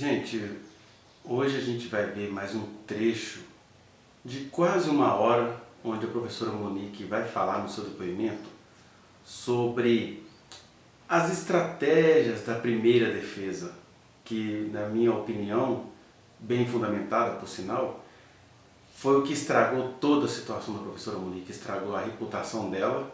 Gente, hoje a gente vai ver mais um trecho de quase uma hora, onde a professora Monique vai falar no seu depoimento sobre as estratégias da primeira defesa, que, na minha opinião, bem fundamentada por sinal, foi o que estragou toda a situação da professora Monique, estragou a reputação dela,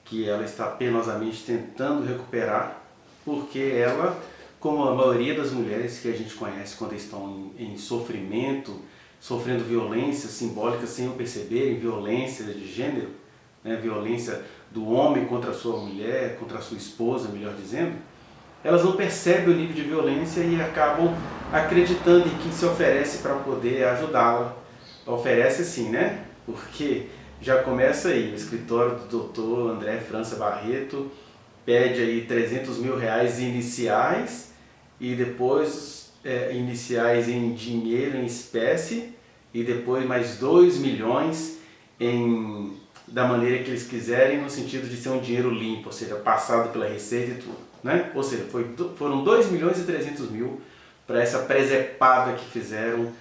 que ela está penosamente tentando recuperar, porque ela, como a maioria das mulheres que a gente conhece quando estão em sofrimento, sofrendo violência simbólica sem o perceberem, violência de gênero, né, violência do homem contra a sua mulher, contra a sua esposa, melhor dizendo, elas não percebem o nível de violência e acabam acreditando em quem se oferece para poder ajudá-la. Oferece sim, né? Porque já começa aí, o escritório do Dr. André França Barreto pede aí 300 mil reais iniciais e depois iniciais em dinheiro, em espécie, e depois mais 2 milhões da maneira que eles quiserem, no sentido de ser um dinheiro limpo, ou seja, passado pela Receita e tudo, né? Ou seja, foram 2 milhões e 300 mil para essa presepada que fizeram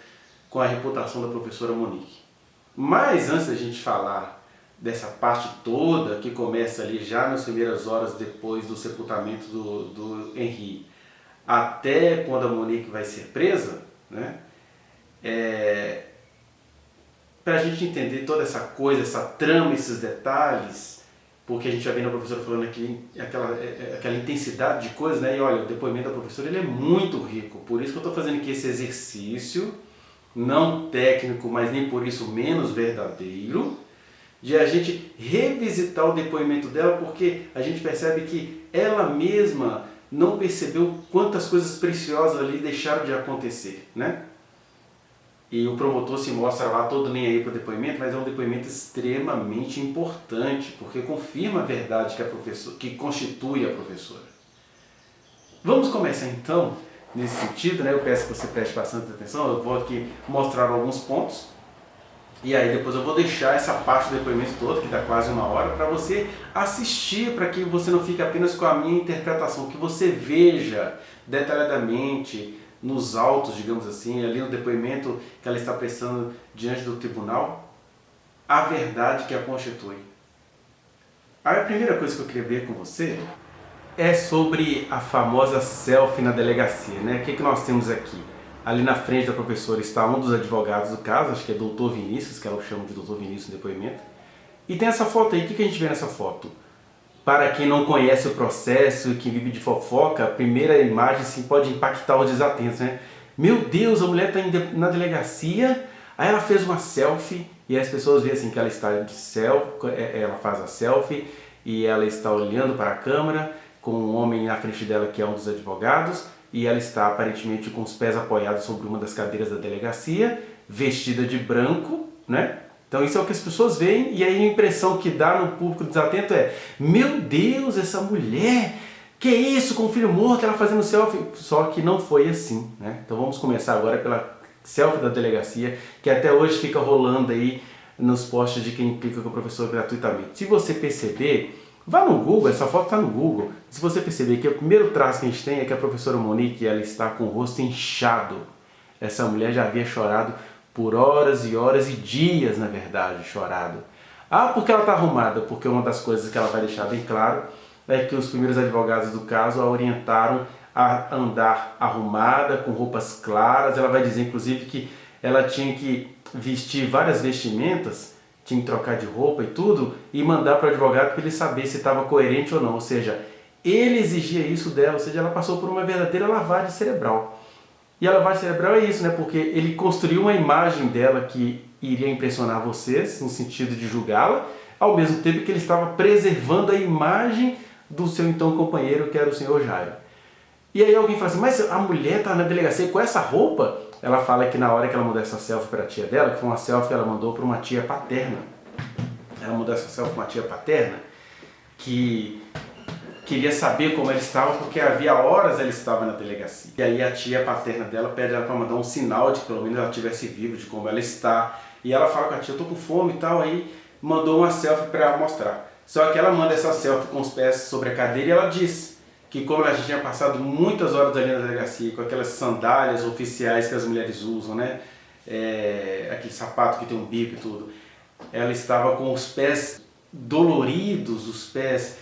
com a reputação da professora Monique. Mas antes da gente falar dessa parte toda, que começa ali já nas primeiras horas depois do sepultamento do Henri, até quando a Monique vai ser presa, né? Para a gente entender toda essa coisa, essa trama, esses detalhes, porque a gente já vem a professora falando aqui aquela intensidade de coisas, né? E olha, o depoimento da professora ele é muito rico, por isso que eu estou fazendo aqui esse exercício, não técnico, mas nem por isso menos verdadeiro, de a gente revisitar o depoimento dela, porque a gente percebe que ela mesma não percebeu quantas coisas preciosas ali deixaram de acontecer, né? E o promotor se mostra lá todo nem aí para o depoimento, mas é um depoimento extremamente importante, porque confirma a verdade que constitui a professora. Vamos começar então, nesse sentido, né? Eu peço que você preste bastante atenção, eu vou aqui mostrar alguns pontos, e aí depois eu vou deixar essa parte do depoimento todo, que dá quase uma hora, para você assistir, para que você não fique apenas com a minha interpretação, que você veja detalhadamente nos autos, digamos assim, ali no depoimento que ela está prestando diante do tribunal, a verdade que a constitui. A primeira coisa que eu queria ver com você é sobre a famosa selfie na delegacia, né? O que nós temos aqui? Ali na frente da professora está um dos advogados do caso, acho que é Dr. Vinícius, que ela chama de Dr. Vinícius no depoimento. E tem essa foto aí, o que a gente vê nessa foto? Para quem não conhece o processo e que vive de fofoca, a primeira imagem sim, pode impactar os desatentos, né? Meu Deus, a mulher está na delegacia, aí ela fez uma selfie e as pessoas veem assim que ela está de selfie, ela faz a selfie e ela está olhando para a câmera com um homem na frente dela que é um dos advogados e ela está aparentemente com os pés apoiados sobre uma das cadeiras da delegacia, vestida de branco, né? Então isso é o que as pessoas veem, e aí a impressão que dá no público desatento é: meu Deus, essa mulher, que isso, com o filho morto, ela fazendo selfie. Só que não foi assim, né? Então vamos começar agora pela selfie da delegacia, que até hoje fica rolando aí nos posts de quem implica com o professor gratuitamente. Se você perceber, vá no Google, essa foto está no Google. Se você perceber que o primeiro traço que a gente tem é que a professora Monique, ela está com o rosto inchado. Essa mulher já havia chorado por horas e horas e dias, na verdade, chorado. Ah, porque ela está arrumada? Porque uma das coisas que ela vai deixar bem claro é que os primeiros advogados do caso a orientaram a andar arrumada, com roupas claras. Ela vai dizer, inclusive, que ela tinha que vestir várias vestimentas, tinha que trocar de roupa e tudo, e mandar para o advogado para ele saber se estava coerente ou não. Ou seja, ele exigia isso dela, ou seja, ela passou por uma verdadeira lavagem cerebral. E a lavagem cerebral é isso, né? Porque ele construiu uma imagem dela que iria impressionar vocês, no sentido de julgá-la, ao mesmo tempo que ele estava preservando a imagem do seu então companheiro, que era o senhor Jairo. E aí alguém fala assim: mas a mulher está na delegacia com essa roupa? Ela fala que na hora que ela mandou essa selfie para a tia dela, que foi uma selfie que ela mandou para uma tia paterna. Ela mandou essa selfie para uma tia paterna que queria saber como ela estava, porque havia horas ela estava na delegacia. E aí a tia paterna dela pede ela para mandar um sinal de que pelo menos ela estivesse viva, de como ela está. E ela fala com a tia: eu tô com fome e tal, aí mandou uma selfie para ela mostrar. Só que ela manda essa selfie com os pés sobre a cadeira e ela diz que como ela já tinha passado muitas horas ali na delegacia, com aquelas sandálias oficiais que as mulheres usam, né? Aquele sapato que tem um bico e tudo, ela estava com os pés doloridos, os pés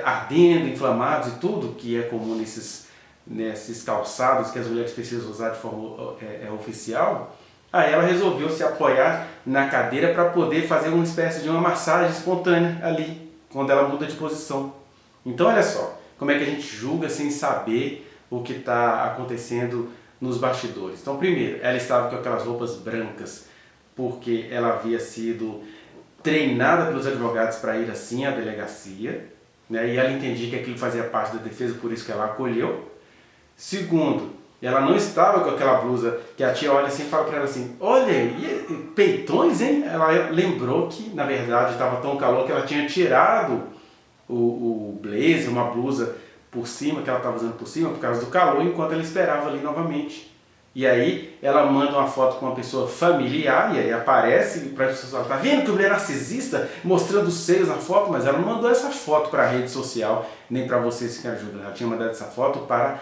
ardendo, inflamados e tudo que é comum nesses calçados que as mulheres precisam usar de forma oficial. Aí ela resolveu se apoiar na cadeira para poder fazer uma espécie de uma massagem espontânea ali, quando ela muda de posição. Então olha só, como é que a gente julga sem saber o que está acontecendo nos bastidores. Então primeiro, ela estava com aquelas roupas brancas, porque ela havia sido treinada pelos advogados para ir assim à delegacia, né? E ela entendia que aquilo fazia parte da defesa, por isso que ela acolheu. Segundo, ela não estava com aquela blusa que a tia olha assim e fala para ela assim, olha, e peitões, hein? Ela lembrou que, na verdade, estava tão calor que ela tinha tirado o blazer, uma blusa por cima, que ela estava usando por cima, por causa do calor, enquanto ela esperava ali novamente. E aí ela manda uma foto com uma pessoa familiar, e aí aparece para as pessoas falarem, tá vendo que mulher narcisista, mostrando os seios na foto, mas ela não mandou essa foto para a rede social, nem para vocês que ajudam. Ela tinha mandado essa foto para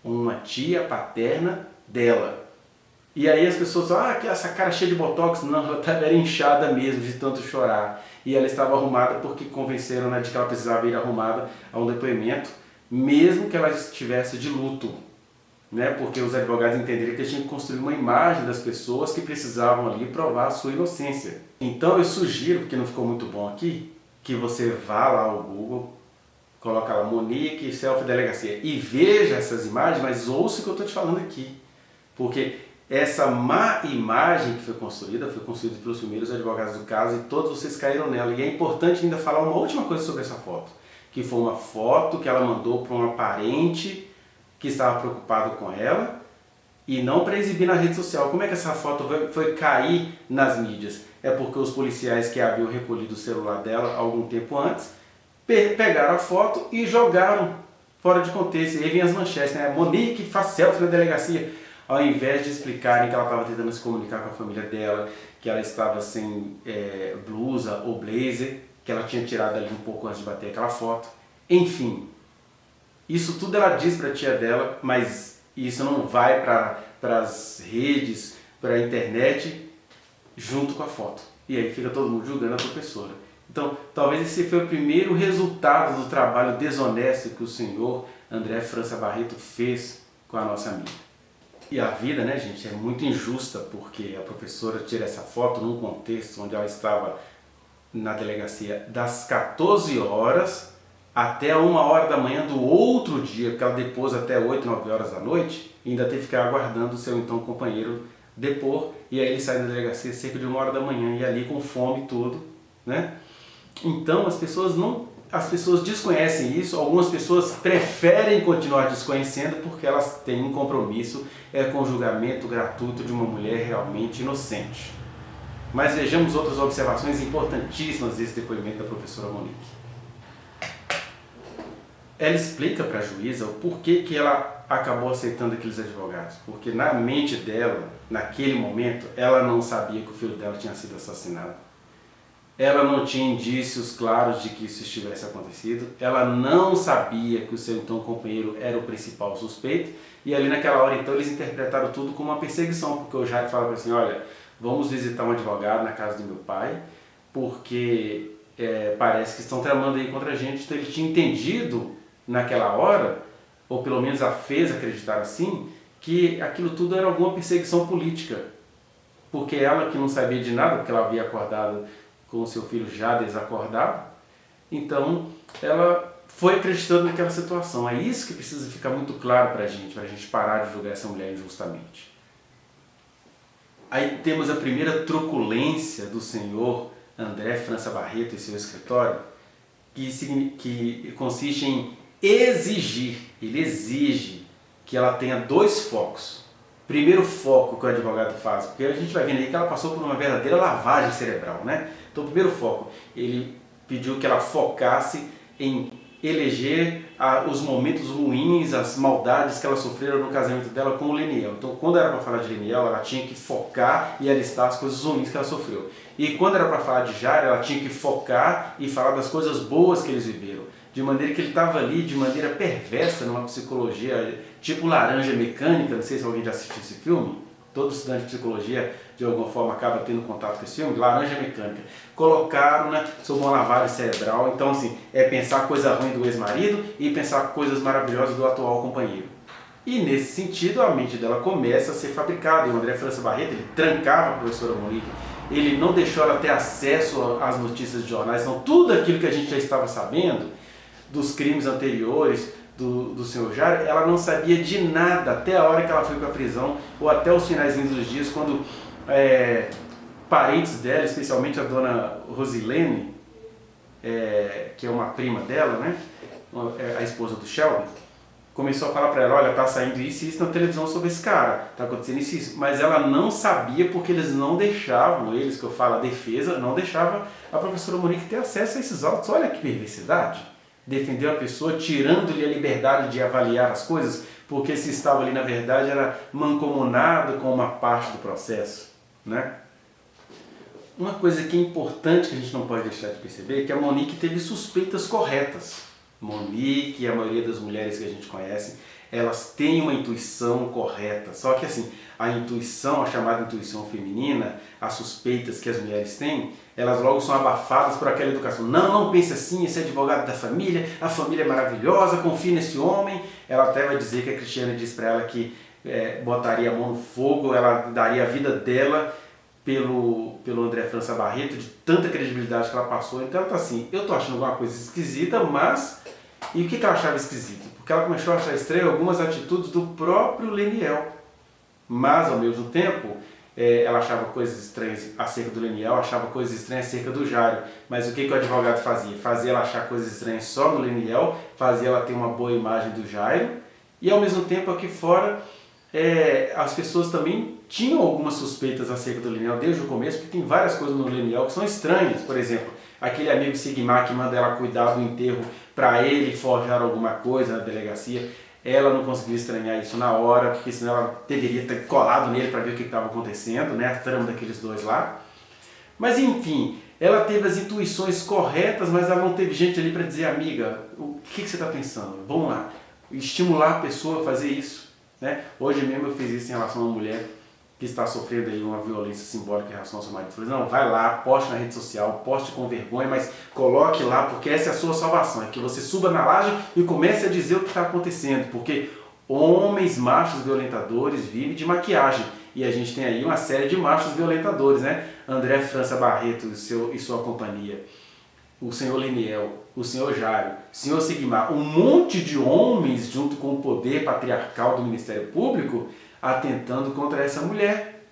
uma tia paterna dela. E aí as pessoas falam, que essa cara cheia de botox, não, ela era inchada mesmo de tanto chorar. E ela estava arrumada porque convenceram, né, de que ela precisava ir arrumada a um depoimento, mesmo que ela estivesse de luto, né, porque os advogados entenderam que eles tinham que construir uma imagem das pessoas que precisavam ali provar a sua inocência. Então eu sugiro, porque não ficou muito bom aqui, que você vá lá ao Google, coloca lá Monique Selfie Delegacia e veja essas imagens, mas ouça o que eu estou te falando aqui. Porque essa má imagem que foi construída pelos primeiros advogados do caso e todos vocês caíram nela. E é importante ainda falar uma última coisa sobre essa foto, que foi uma foto que ela mandou para uma parente que estava preocupado com ela e não para exibir na rede social. Como é que essa foto foi cair nas mídias? É porque os policiais que haviam recolhido o celular dela algum tempo antes pegaram a foto e jogaram fora de contexto. E aí vem as manchetes, né? Monique faz selfie na delegacia. Ao invés de explicarem que ela estava tentando se comunicar com a família dela, que ela estava sem blusa ou blazer, que ela tinha tirado ali um pouco antes de bater aquela foto. Enfim, isso tudo ela diz para a tia dela, mas isso não vai para as redes, para a internet, junto com a foto. E aí fica todo mundo julgando a professora. Então, talvez esse foi o primeiro resultado do trabalho desonesto que o senhor André França Barreto fez com a nossa amiga. E a vida, né, gente, é muito injusta, porque a professora tira essa foto num contexto onde ela estava na delegacia das 14 horas até 1 hora da manhã do outro dia, porque ela depôs até 8, 9 horas da noite, e ainda teve que ficar aguardando o seu então companheiro depor, e aí ele sai da delegacia cerca de 1 hora da manhã, e ali com fome e tudo, né? Então as pessoas desconhecem isso, algumas pessoas preferem continuar desconhecendo porque elas têm um compromisso com o julgamento gratuito de uma mulher realmente inocente. Mas vejamos outras observações importantíssimas desse depoimento da professora Monique. Ela explica para a juíza o porquê que ela acabou aceitando aqueles advogados. Porque na mente dela, naquele momento, ela não sabia que o filho dela tinha sido assassinado. Ela não tinha indícios claros de que isso estivesse acontecido. Ela não sabia que o seu então companheiro era o principal suspeito. E ali naquela hora então eles interpretaram tudo como uma perseguição. Porque o Jair falava assim, olha, vamos visitar um advogado na casa do meu pai, porque parece que estão tramando aí contra a gente. Então ele tinha entendido naquela hora, ou pelo menos a fez acreditar assim, que aquilo tudo era alguma perseguição política. Porque ela que não sabia de nada, porque ela havia acordado com o seu filho já desacordado, então ela foi acreditando naquela situação. É isso que precisa ficar muito claro para a gente parar de julgar essa mulher injustamente. Aí temos a primeira truculência do senhor André França Barreto e seu escritório, que consiste em exigir, ele exige que ela tenha 2 focos. Primeiro foco que o advogado faz, porque a gente vai vendo aí que ela passou por uma verdadeira lavagem cerebral, né? Então, o primeiro foco, ele pediu que ela focasse em eleger os momentos ruins, as maldades que ela sofreu no casamento dela com o Leniel. Então, quando era para falar de Leniel, ela tinha que focar e alistar as coisas ruins que ela sofreu. E quando era para falar de Jair, ela tinha que focar e falar das coisas boas que eles viveram. de maneira que ele estava ali de maneira perversa numa psicologia tipo Laranja Mecânica, não sei se alguém já assistiu esse filme. Todo estudante de psicologia, de alguma forma, acaba tendo contato com esse filme, Laranja Mecânica. Colocaram-na sob uma lavagem cerebral. Então, assim, é pensar coisa ruim do ex-marido e pensar coisas maravilhosas do atual companheiro. E, nesse sentido, a mente dela começa a ser fabricada. E o André França Barreto, ele trancava a professora Monique. Ele não deixou ela ter acesso às notícias de jornais. Então, tudo aquilo que a gente já estava sabendo dos crimes anteriores do senhor Jário, ela não sabia de nada até a hora que ela foi para a prisão ou até os finaizinhos dos dias, quando parentes dela, especialmente a dona Rosilene, que é uma prima dela, né, a esposa do Shelby, começou a falar para ela, olha, tá saindo isso e isso na televisão sobre esse cara, tá acontecendo isso e isso, mas ela não sabia porque eles não deixavam, eles que eu falo, a defesa, não deixava a professora Monique ter acesso a esses autos. Olha que perversidade. Defender a pessoa tirando-lhe a liberdade de avaliar as coisas, porque se estava ali na verdade era mancomunado com uma parte do processo, né? Uma coisa que é importante que a gente não pode deixar de perceber é que a Monique teve suspeitas corretas. Monique e a maioria das mulheres que a gente conhece, elas têm uma intuição correta. Só que assim, a intuição, a chamada intuição feminina, as suspeitas que as mulheres têm, elas logo são abafadas por aquela educação. Não, não pense assim, esse é advogado da família, a família é maravilhosa, confie nesse homem. Ela até vai dizer que a Cristiane diz para ela que botaria a mão no fogo, ela daria a vida dela pelo André França Barreto, de tanta credibilidade que ela passou. Então ela tá assim, eu tô achando alguma coisa esquisita, mas... E o que ela achava esquisito? Porque ela começou a achar estranho algumas atitudes do próprio Leniel. Mas, ao mesmo tempo, ela achava coisas estranhas acerca do Leniel, achava coisas estranhas acerca do Jário. Mas o que o advogado fazia? Fazia ela achar coisas estranhas só no Leniel, fazia ela ter uma boa imagem do Jário, e ao mesmo tempo aqui fora as pessoas também tinham algumas suspeitas acerca do Leniel desde o começo, porque tem várias coisas no Leniel que são estranhas. Por exemplo, aquele amigo Sigmar que manda ela cuidar do enterro para ele forjar alguma coisa na delegacia. Ela não conseguiu estranhar isso na hora, porque senão ela deveria ter colado nele para ver o que estava acontecendo, né? A trama daqueles dois lá. Mas enfim, ela teve as intuições corretas, mas ela não teve gente ali para dizer, amiga, o que você está pensando? Vamos lá, estimular a pessoa a fazer isso, né? Hoje mesmo eu fiz isso em relação a uma mulher que está sofrendo aí uma violência simbólica em relação ao seu marido. Eu falei, não, vai lá, poste na rede social, poste com vergonha, mas coloque lá, porque essa é a sua salvação, é que você suba na laje e comece a dizer o que está acontecendo, porque homens machos violentadores vivem de maquiagem, e a gente tem aí uma série de machos violentadores, né? André França Barreto e sua companhia, o senhor Leniel, o senhor Jário, o senhor Sigmar, um monte de homens junto com o poder patriarcal do Ministério Público, atentando contra essa mulher.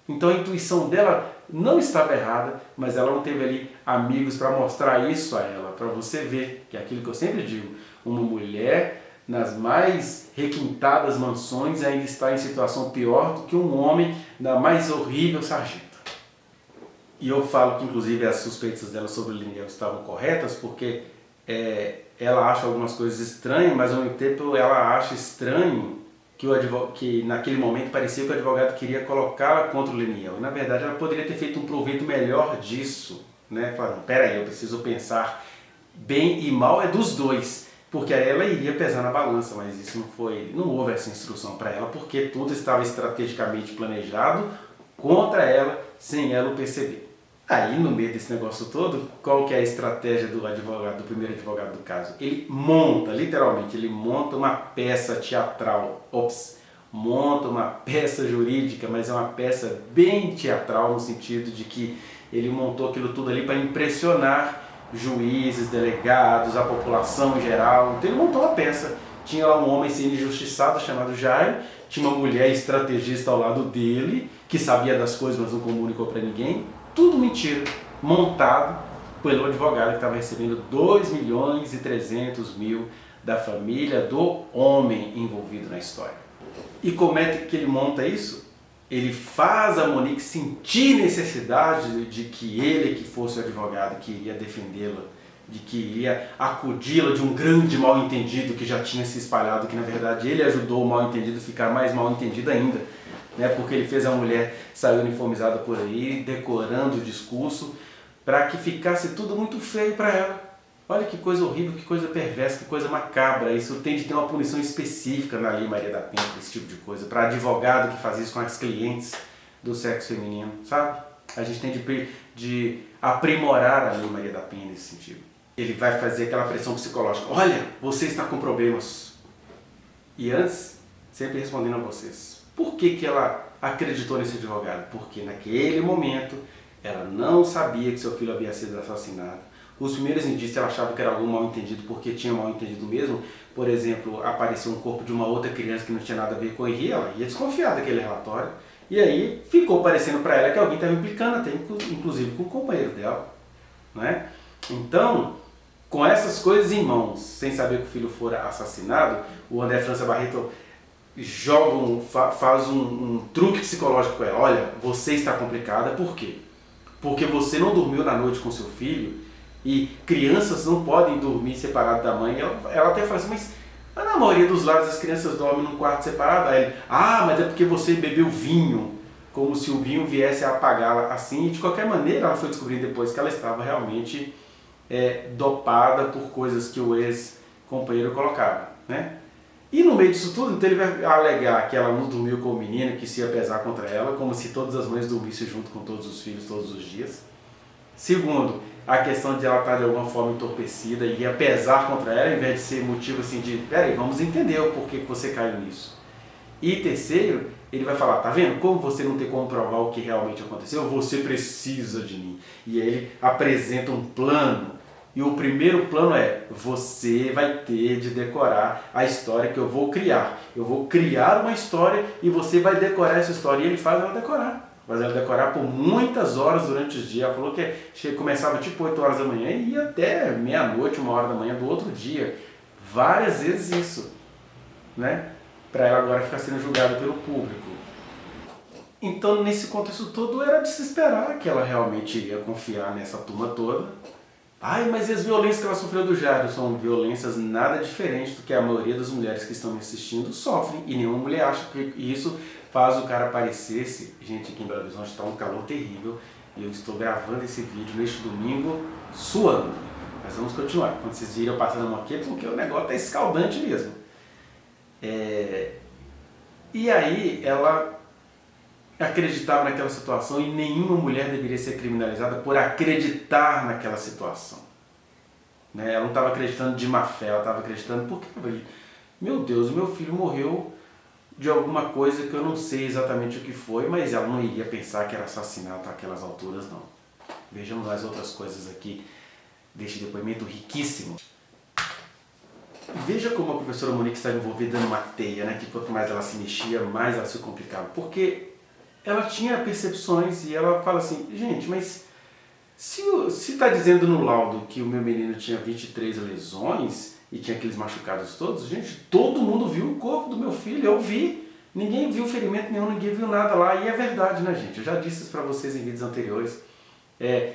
Então a intuição dela não estava errada, mas ela não teve ali amigos para mostrar isso a ela, para você ver, que é aquilo que eu sempre digo, uma mulher nas mais requintadas mansões ainda está em situação pior do que um homem na mais horrível sarjeta. E eu falo que inclusive as suspeitas dela sobre o Leniel estavam corretas, porque ela acha algumas coisas estranhas, mas ao mesmo tempo ela acha estranho que naquele momento parecia que o advogado queria colocá-la contra o Leniel. E na verdade ela poderia ter feito um proveito melhor disso, né? Falando, peraí, eu preciso pensar bem e mal é dos dois, porque aí ela iria pesar na balança, mas isso não houve essa instrução para ela, porque tudo estava estrategicamente planejado contra ela, sem ela o perceber. Aí, no meio desse negócio todo, qual que é a estratégia do advogado, do primeiro advogado do caso? Ele monta, literalmente, ele monta uma peça teatral, monta uma peça jurídica, mas é uma peça bem teatral no sentido de que ele montou aquilo tudo ali para impressionar juízes, delegados, a população em geral. Então ele montou uma peça. Tinha lá um homem sendo injustiçado chamado Jairo, tinha uma mulher estrategista ao lado dele, que sabia das coisas, mas não comunicou para ninguém. Tudo mentira, montado pelo advogado que estava recebendo 2.300.000 da família do homem envolvido na história. E como é que ele monta isso? Ele faz a Monique sentir necessidade de que ele que fosse o advogado que iria defendê-la, de que iria acudi-la de um grande mal-entendido que já tinha se espalhado, que na verdade ele ajudou o mal-entendido a ficar mais mal-entendido ainda. Né, porque ele fez a mulher sair uniformizada por aí, decorando o discurso, para que ficasse tudo muito feio para ela. Olha que coisa horrível, que coisa perversa, que coisa macabra. Isso tem de ter uma punição específica na Lei Maria da Penha, esse tipo de coisa, para advogado que faz isso com as clientes do sexo feminino, sabe? A gente tem de aprimorar a Lei Maria da Penha nesse sentido. Ele vai fazer aquela pressão psicológica. Olha, você está com problemas. E antes, sempre respondendo a vocês. Por que que ela acreditou nesse advogado? Porque naquele momento ela não sabia que seu filho havia sido assassinado. Os primeiros indícios ela achava que era algum mal entendido, porque tinha mal entendido mesmo. Por exemplo, apareceu um corpo de uma outra criança que não tinha nada a ver com o Henri, ela ia desconfiar daquele relatório. E aí ficou parecendo para ela que alguém estava implicando, até inclusive com o companheiro dela. Né? Então, com essas coisas em mãos, sem saber que o filho fora assassinado, o André França Barreto faz um truque psicológico com ela. Olha, você está complicada, por quê? Porque você não dormiu na noite com seu filho, e crianças não podem dormir separadas da mãe. Ela até fala assim, mas na maioria dos lares as crianças dormem num quarto separado. Aí ele, mas é porque você bebeu vinho, como se o vinho viesse a apagá-la assim. E de qualquer maneira ela foi descobrir depois que ela estava realmente dopada por coisas que o ex-companheiro colocava, né? E no meio disso tudo, então ele vai alegar que ela não dormiu com o menino, que se ia pesar contra ela, como se todas as mães dormissem junto com todos os filhos todos os dias. Segundo, a questão de ela estar de alguma forma entorpecida e ia pesar contra ela, em vez de ser motivo assim de, peraí, vamos entender o porquê que você caiu nisso. E terceiro, ele vai falar, tá vendo? Como você não tem como provar o que realmente aconteceu, você precisa de mim. E aí ele apresenta um plano. E o primeiro plano é, você vai ter de decorar a história que eu vou criar. Eu vou criar uma história e você vai decorar essa história. E ele faz ela decorar. Faz ela decorar por muitas horas durante os dias. Ela falou que começava tipo 8 horas da manhã e ia até meia-noite, 1 hora da manhã do outro dia. Várias vezes isso, né? Para ela agora ficar sendo julgada pelo público. Então, nesse contexto todo, era de se esperar que ela realmente ia confiar nessa turma toda. Mas e as violências que ela sofreu do Jairo? São violências nada diferentes do que a maioria das mulheres que estão me assistindo sofrem. E nenhuma mulher acha que isso faz o cara parecer-se. Gente, aqui em Belo Horizonte está um calor terrível. E eu estou gravando esse vídeo neste domingo suando. Mas vamos continuar. Quando vocês viram eu passando a mão aqui, porque o negócio está escaldante mesmo. E aí ela acreditava naquela situação e nenhuma mulher deveria ser criminalizada por acreditar naquela situação. Ela não estava acreditando de má fé, ela estava acreditando porque, meu Deus, meu filho morreu de alguma coisa que eu não sei exatamente o que foi, mas ela não iria pensar que era assassinato àquelas alturas, não. Vejamos as outras coisas aqui deste depoimento riquíssimo. Veja como a professora Monique está envolvida numa teia, né? Que quanto mais ela se mexia, mais ela se complicava. Porque ela tinha percepções e ela fala assim, gente, mas se está dizendo no laudo que o meu menino tinha 23 lesões e tinha aqueles machucados todos, gente, todo mundo viu o corpo do meu filho, eu vi. Ninguém viu ferimento nenhum, ninguém viu nada lá. E é verdade, né, gente? Eu já disse isso para vocês em vídeos anteriores.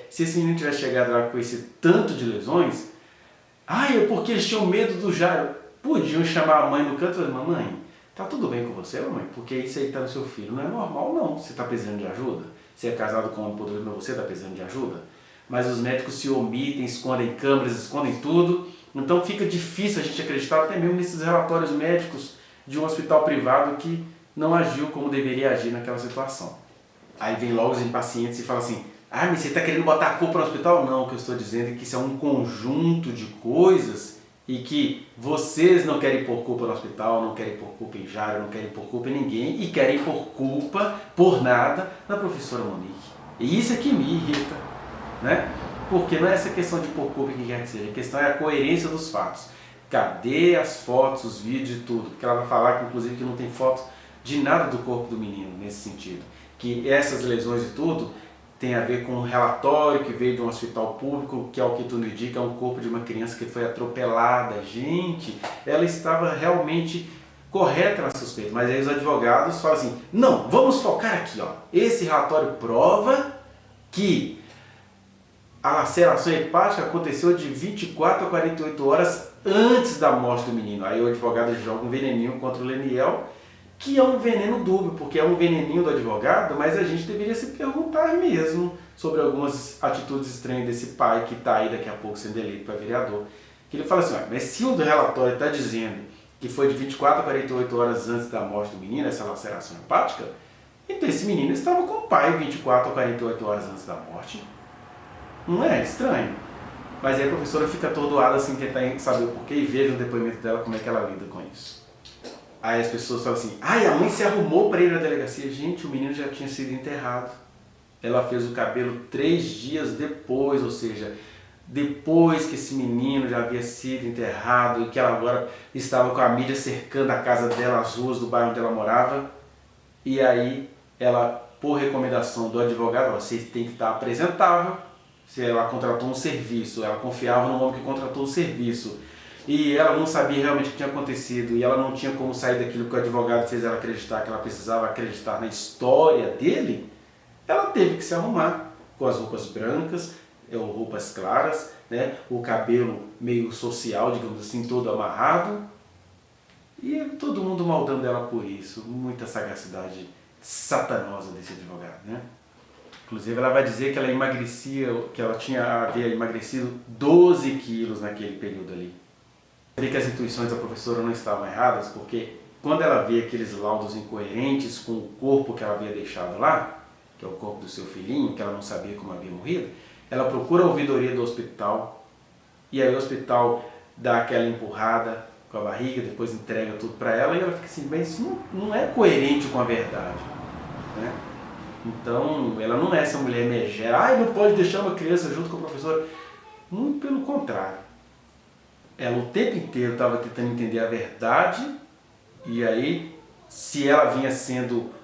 Se esse menino tivesse chegado lá com esse tanto de lesões, é porque eles tinham medo do Jairo. Podiam chamar a mãe no canto e falar, mamãe, tá tudo bem com você, mamãe? Porque isso aí tá no seu filho. Não é normal, não. Você tá precisando de ajuda? Você é casado com um poderoso, mas você tá precisando de ajuda? Mas os médicos se omitem, escondem câmeras, escondem tudo. Então fica difícil a gente acreditar, até mesmo nesses relatórios médicos de um hospital privado que não agiu como deveria agir naquela situação. Aí vem logo os impacientes e falam assim, mas você está querendo botar a culpa no hospital? Não, o que eu estou dizendo é que isso é um conjunto de coisas e que vocês não querem pôr culpa no hospital, não querem pôr culpa em Jairo, não querem pôr culpa em ninguém e querem pôr culpa, por nada, na professora Monique. E isso é que me irrita, né? Porque não é essa questão de pôr culpa em quem quer que seja, a questão é a coerência dos fatos. Cadê as fotos, os vídeos e tudo? Porque ela vai falar que, inclusive, que não tem foto de nada do corpo do menino nesse sentido. Que essas lesões e tudo tem a ver com um relatório que veio de um hospital público, que ao que tudo indica é um corpo de uma criança que foi atropelada. Gente, ela estava realmente correta na suspeita, mas aí os advogados falam assim, não, vamos focar aqui, ó. Esse relatório prova que a laceração hepática aconteceu de 24 a 48 horas antes da morte do menino. Aí o advogado joga um veneninho contra o Leniel que é um veneno dúbio, porque é um veneninho do advogado, mas a gente deveria se perguntar mesmo sobre algumas atitudes estranhas desse pai que está aí daqui a pouco sendo eleito para vereador. Que ele fala assim, mas se o relatório está dizendo que foi de 24 a 48 horas antes da morte do menino, essa laceração hepática, então esse menino estava com o pai 24 a 48 horas antes da morte. Não é estranho? Mas aí a professora fica atordoada assim, tentar saber o porquê e veja no depoimento dela como é que ela lida com isso. Aí as pessoas falam assim, a mãe se arrumou para ir na delegacia. Gente, o menino já tinha sido enterrado. Ela fez o cabelo 3 dias depois, ou seja, depois que esse menino já havia sido enterrado e que ela agora estava com a mídia cercando a casa dela, as ruas do bairro onde ela morava. E aí ela, por recomendação do advogado, você tem que estar apresentável. Se ela contratou um serviço, ela confiava no homem que contratou o serviço. E ela não sabia realmente o que tinha acontecido e ela não tinha como sair daquilo que o advogado fez ela acreditar, que ela precisava acreditar na história dele, ela teve que se arrumar com as roupas brancas, ou roupas claras, né? O cabelo meio social, digamos assim, todo amarrado. E todo mundo maldando ela por isso, muita sagacidade satanosa desse advogado, né? Inclusive ela vai dizer que ela emagrecia, que ela havia emagrecido 12 quilos naquele período ali. Vê que as intuições da professora não estavam erradas, porque quando ela vê aqueles laudos incoerentes com o corpo que ela havia deixado lá, que é o corpo do seu filhinho, que ela não sabia como havia morrido, ela procura a ouvidoria do hospital, e aí o hospital dá aquela empurrada com a barriga, depois entrega tudo para ela, e ela fica assim, mas isso não é coerente com a verdade, né? Então, ela não é essa mulher megera, não pode deixar uma criança junto com a professora. Muito pelo contrário. Ela o tempo inteiro estava tentando entender a verdade, e aí, se ela vinha sendo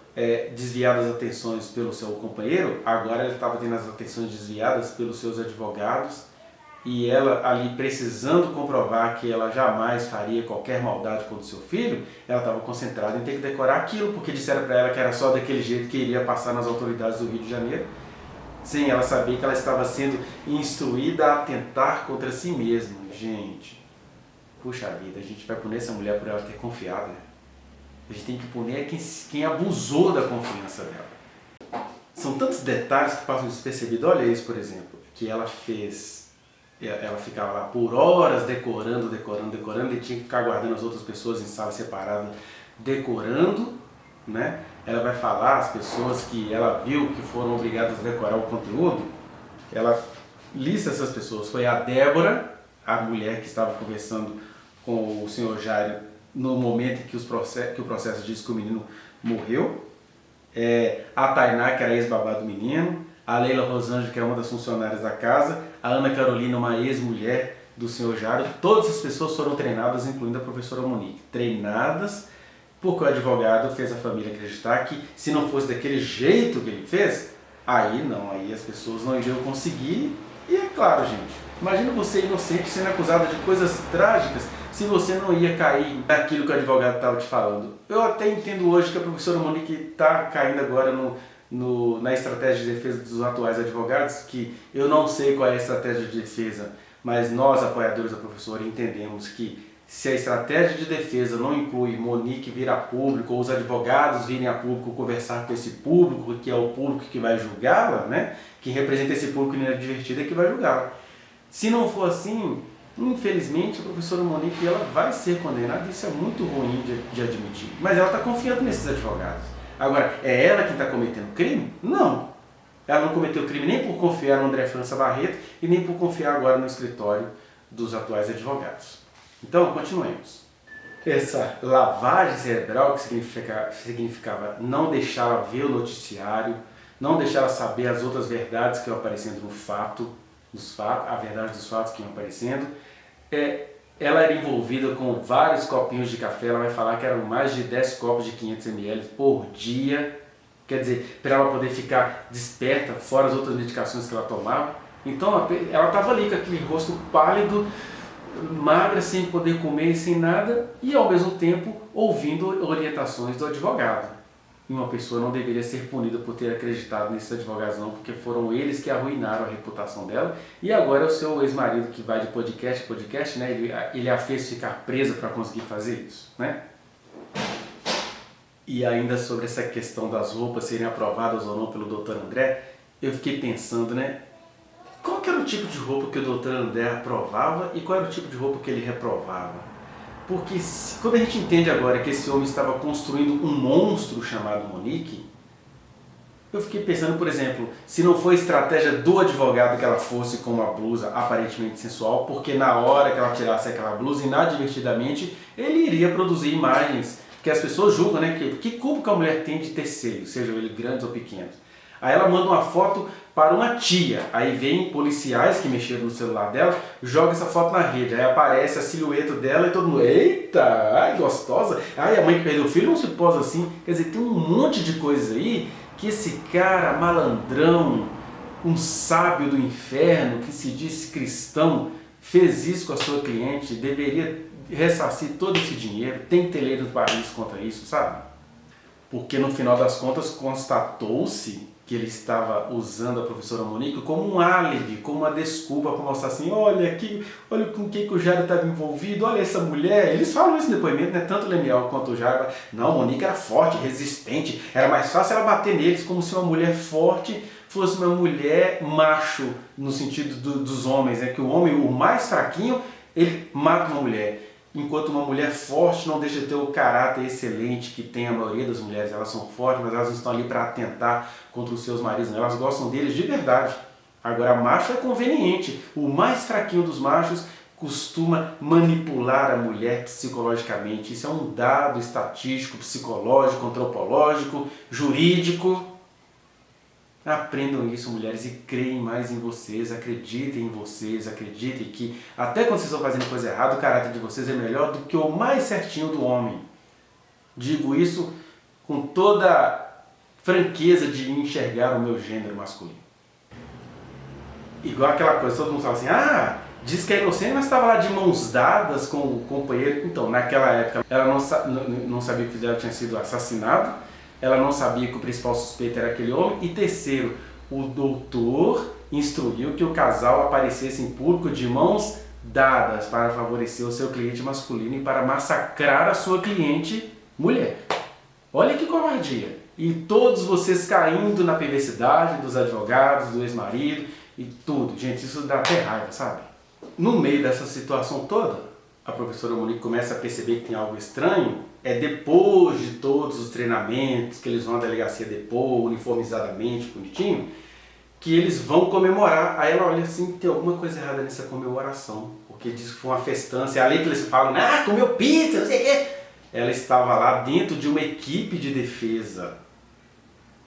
desviada as atenções pelo seu companheiro, agora ela estava tendo as atenções desviadas pelos seus advogados, e ela ali precisando comprovar que ela jamais faria qualquer maldade contra o seu filho, ela estava concentrada em ter que decorar aquilo, porque disseram para ela que era só daquele jeito que iria passar nas autoridades do Rio de Janeiro, sem ela saber que ela estava sendo instruída a atentar contra si mesma. Gente, puxa vida, a gente vai punir essa mulher por ela ter confiado, né? A gente tem que punir quem abusou da confiança dela. São tantos detalhes que passam despercebidos. Olha isso, por exemplo, que ela ficava lá por horas decorando, e tinha que ficar aguardando as outras pessoas em sala separada, decorando, né? Ela vai falar as pessoas que ela viu que foram obrigadas a decorar o conteúdo, ela lista essas pessoas. Foi a Débora, a mulher que estava conversando com o senhor Jairo no momento em que o processo diz que o menino morreu, a Tainá, que era ex-babá do menino, a Leila Rosângela, que é uma das funcionárias da casa, a Ana Carolina, uma ex-mulher do senhor Jairo. Todas as pessoas foram treinadas, incluindo a professora Monique. Treinadas porque o advogado fez a família acreditar que se não fosse daquele jeito que ele fez, aí as pessoas não iriam conseguir. E é claro, gente, imagina você inocente sendo acusado de coisas trágicas, se você não ia cair naquilo que o advogado estava te falando. Eu até entendo hoje que a professora Monique está caindo agora na estratégia de defesa dos atuais advogados, que eu não sei qual é a estratégia de defesa, mas nós, apoiadores da professora, entendemos que se a estratégia de defesa não inclui Monique vir a público, ou os advogados virem a público conversar com esse público, que é o público que vai julgá-la, né? Que representa esse público inadvertido, é que vai julgá-la. Se não for assim, infelizmente a professora Monique ela vai ser condenada, isso é muito ruim de admitir, mas ela está confiando nesses advogados. Agora, é ela que está cometendo crime? Não. Ela não cometeu crime nem por confiar no André França Barreto e nem por confiar agora no escritório dos atuais advogados. Então, continuemos. Essa lavagem cerebral, que significava não deixá-la ver o noticiário, não deixá-la saber as outras verdades que iam aparecendo no fato, a verdade dos fatos que iam aparecendo, ela era envolvida com vários copinhos de café. Ela vai falar que eram mais de 10 copos de 500 ml por dia, quer dizer, para ela poder ficar desperta, fora as outras medicações que ela tomava. Então ela estava ali com aquele rosto pálido, magra, sem poder comer e sem nada, e ao mesmo tempo ouvindo orientações do advogado. E uma pessoa não deveria ser punida por ter acreditado nesses advogados não, porque foram eles que arruinaram a reputação dela, e agora é o seu ex-marido que vai de podcast em podcast, né? Ele a fez ficar presa para conseguir fazer isso, né? E ainda sobre essa questão das roupas serem aprovadas ou não pelo Dr. André, eu fiquei pensando, né? Qual que era o tipo de roupa que o Dr. André aprovava e qual era o tipo de roupa que ele reprovava? Porque quando a gente entende agora que esse homem estava construindo um monstro chamado Monique, eu fiquei pensando, por exemplo, se não foi estratégia do advogado que ela fosse com uma blusa aparentemente sensual, porque na hora que ela tirasse aquela blusa, inadvertidamente, ele iria produzir imagens que as pessoas julgam, né? Que culpa que a mulher tem de ter seios, sejam eles grandes ou pequenos. Aí ela manda uma foto para uma tia, aí vem policiais que mexeram no celular dela, joga essa foto na rede, aí aparece a silhueta dela e todo mundo, eita, ai gostosa, ai a mãe que perdeu o filho não se posa assim, quer dizer, tem um monte de coisa aí que esse cara malandrão, um sábio do inferno que se diz cristão, fez isso com a sua cliente, deveria ressarcir todo esse dinheiro, tem teleiro no país contra isso, sabe? Porque no final das contas constatou-se que ele estava usando a professora Monique como um álibi, como uma desculpa para mostrar assim, olha aqui, olha com quem que o Jairo estava envolvido, olha essa mulher. Eles falam isso no depoimento, né? Tanto o Leniel quanto o Jairo. Não, Monique era forte, resistente, era mais fácil ela bater neles, como se uma mulher forte fosse uma mulher macho, no sentido dos homens, né? Que o homem, o mais fraquinho, ele mata uma mulher. Enquanto uma mulher forte não deixa de ter o caráter excelente que tem a maioria das mulheres. Elas são fortes, mas elas não estão ali para atentar contra os seus maridos. Não. Elas gostam deles de verdade. Agora, macho é conveniente. O mais fraquinho dos machos costuma manipular a mulher psicologicamente. Isso é um dado estatístico, psicológico, antropológico, jurídico. Aprendam isso, mulheres, e creem mais em vocês, acreditem em vocês, acreditem que até quando vocês estão fazendo coisa errada, o caráter de vocês é melhor do que o mais certinho do homem. Digo isso com toda franqueza de enxergar o meu gênero masculino. Igual aquela coisa, todo mundo fala assim, diz que é inocente, mas estava lá de mãos dadas com o companheiro. Então, naquela época, ela não sabia que o filho dela tinha sido assassinado. Ela não sabia que o principal suspeito era aquele homem. E terceiro, o doutor instruiu que o casal aparecesse em público de mãos dadas para favorecer o seu cliente masculino e para massacrar a sua cliente mulher. Olha que covardia! E todos vocês caindo na perversidade dos advogados, do ex-marido e tudo. Gente, isso dá até raiva, sabe? No meio dessa situação toda, a professora Monique começa a perceber que tem algo estranho. É depois de todos os treinamentos, que eles vão à delegacia depor, uniformizadamente, bonitinho, que eles vão comemorar. Aí ela olha assim, tem alguma coisa errada nessa comemoração, porque diz que foi uma festança. É ali que eles falam, comeu pizza, não sei o quê. Ela estava lá dentro de uma equipe de defesa,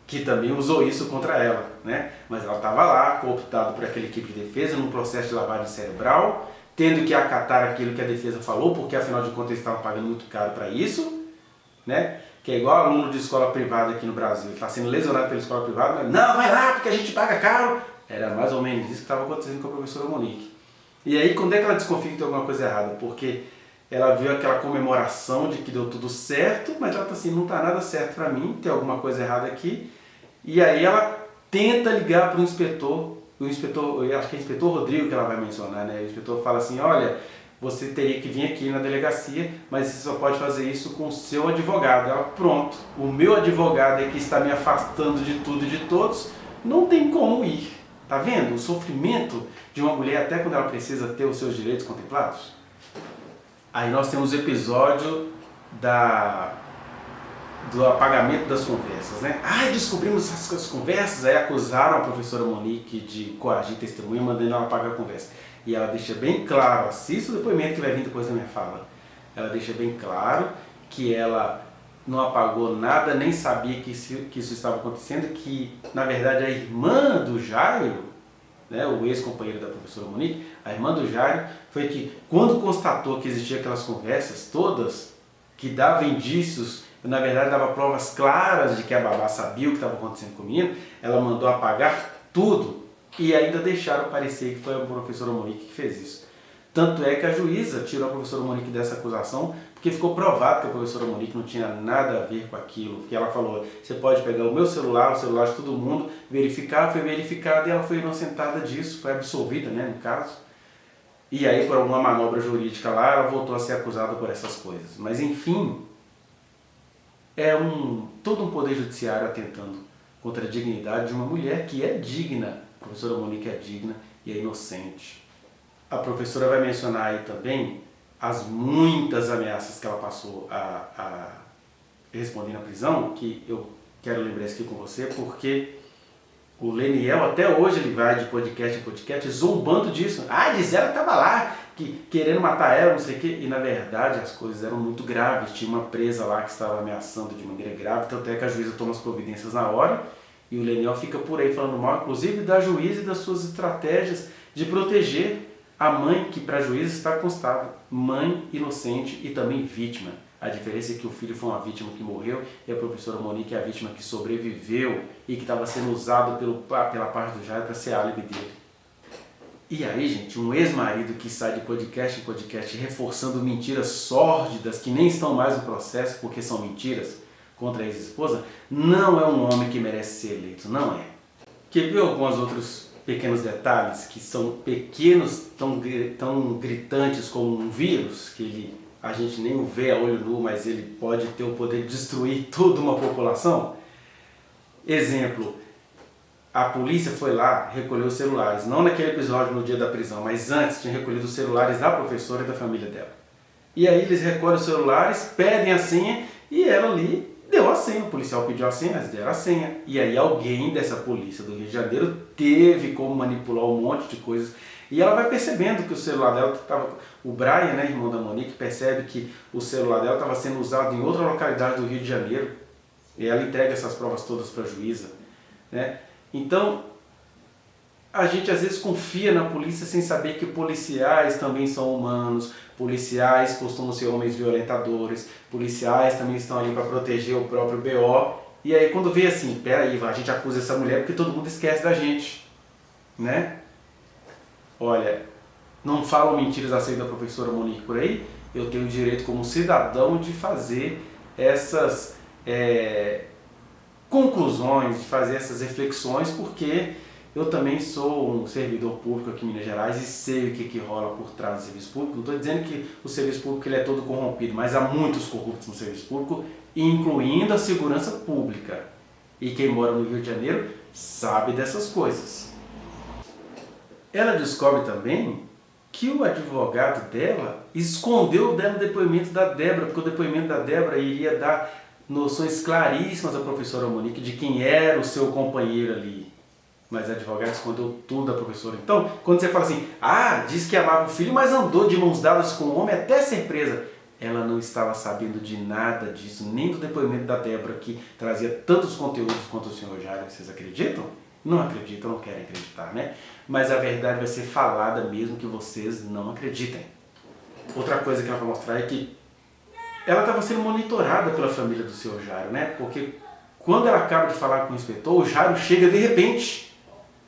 que também usou isso contra ela, né? Mas ela estava lá, cooptada por aquela equipe de defesa, num processo de lavagem cerebral, tendo que acatar aquilo que a defesa falou, porque afinal de contas eles estavam pagando muito caro para isso, né? Que é igual aluno de escola privada aqui no Brasil, ele está sendo lesionado pela escola privada, mas não, vai lá porque a gente paga caro. Era mais ou menos isso que estava acontecendo com a professora Monique. E aí quando é que ela desconfia que tem alguma coisa errada? Porque ela viu aquela comemoração de que deu tudo certo, mas ela está assim, não está nada certo para mim, tem alguma coisa errada aqui. E aí ela tenta ligar para o inspetor, eu acho que é o inspetor Rodrigo que ela vai mencionar, né? O inspetor fala assim, olha, você teria que vir aqui na delegacia, mas você só pode fazer isso com o seu advogado. Ela, pronto, o meu advogado é que está me afastando de tudo e de todos, não tem como ir. Tá vendo o sofrimento de uma mulher até quando ela precisa ter os seus direitos contemplados? Aí nós temos o episódio do apagamento das conversas, né? Descobrimos essas conversas, aí acusaram a professora Monique de coagir testemunha, mandando ela apagar a conversa. E ela deixa bem claro, assista o depoimento que vai vir depois da minha fala, ela deixa bem claro que ela não apagou nada, nem sabia que isso estava acontecendo, que na verdade a irmã do Jairo, né, o ex-companheiro da professora Monique, a irmã do Jairo, foi que quando constatou que existiam aquelas conversas todas, que davam indícios, na verdade dava provas claras de que a babá sabia o que estava acontecendo com o menino, ela mandou apagar tudo e ainda deixaram parecer que foi a professora Monique que fez isso. Tanto é que a juíza tirou a professora Monique dessa acusação, porque ficou provado que a professora Monique não tinha nada a ver com aquilo. Porque ela falou, você pode pegar o meu celular, o celular de todo mundo, verificar, foi verificado e ela foi inocentada disso, foi absolvida, né, no caso. E aí, por alguma manobra jurídica lá, ela voltou a ser acusada por essas coisas. Mas enfim, todo um poder judiciário atentando contra a dignidade de uma mulher que é digna. A professora Monique é digna e é inocente. A professora vai mencionar aí também as muitas ameaças que ela passou a responder na prisão, que eu quero lembrar isso aqui com você, porque o Leniel até hoje ele vai de podcast em podcast zombando disso. Ah, diz ela que estava lá, querendo matar ela, não sei o quê. E na verdade as coisas eram muito graves. Tinha uma presa lá que estava ameaçando de maneira grave, tanto é que a juíza toma as providências na hora. E o Leniel fica por aí falando mal, inclusive da juíza e das suas estratégias de proteger a mãe, que para a juíza está constada, mãe inocente e também vítima. A diferença é que o filho foi uma vítima que morreu e a professora Monique é a vítima que sobreviveu e que estava sendo usado pela parte do Jairo para ser álibi dele. E aí, gente, um ex-marido que sai de podcast em podcast reforçando mentiras sórdidas que nem estão mais no processo porque são mentiras contra a ex-esposa, não é um homem que merece ser eleito, não é. Quer ver alguns outros pequenos detalhes que são pequenos, tão gritantes como um vírus, que a gente nem o vê a olho nu, mas ele pode ter o poder de destruir toda uma população? Exemplo, a polícia foi lá recolher os celulares, não naquele episódio no dia da prisão, mas antes tinha recolhido os celulares da professora e da família dela. E aí eles recolhem os celulares, pedem a senha e ela ali deu a senha, o policial pediu a senha, eles deram a senha. E aí alguém dessa polícia do Rio de Janeiro teve como manipular um monte de coisas. E ela vai percebendo que o celular dela estava... O Brian, né, irmão da Monique, percebe que o celular dela estava sendo usado em outra localidade do Rio de Janeiro. E ela entrega essas provas todas para a juíza, né? Então, a gente às vezes confia na polícia sem saber que policiais também são humanos, policiais costumam ser homens violentadores, policiais também estão ali para proteger o próprio BO. E aí quando vê assim, peraí, a gente acusa essa mulher porque todo mundo esquece da gente, né? Olha, não falam mentiras acerca da professora Monique por aí, eu tenho o direito como cidadão de fazer essas conclusões, de fazer essas reflexões, porque eu também sou um servidor público aqui em Minas Gerais e sei o que rola por trás do serviço público. Não estou dizendo que o serviço público ele é todo corrompido, mas há muitos corruptos no serviço público, incluindo a segurança pública. E quem mora no Rio de Janeiro sabe dessas coisas. Ela descobre também que o advogado dela escondeu dela o depoimento da Débora, porque o depoimento da Débora iria dar noções claríssimas à professora Monique de quem era o seu companheiro ali. Mas a advogada escondeu tudo da professora. Então, quando você fala assim, diz que amava o filho, mas andou de mãos dadas com o homem até ser presa. Ela não estava sabendo de nada disso, nem do depoimento da Débora, que trazia tantos conteúdos quanto o senhor Jairo. Vocês acreditam? Não acreditam, não querem acreditar, né? Mas a verdade vai ser falada mesmo que vocês não acreditem. Outra coisa que ela vai mostrar é que ela estava sendo monitorada pela família do senhor Jairo, né? Porque quando ela acaba de falar com o inspetor, o Jairo chega de repente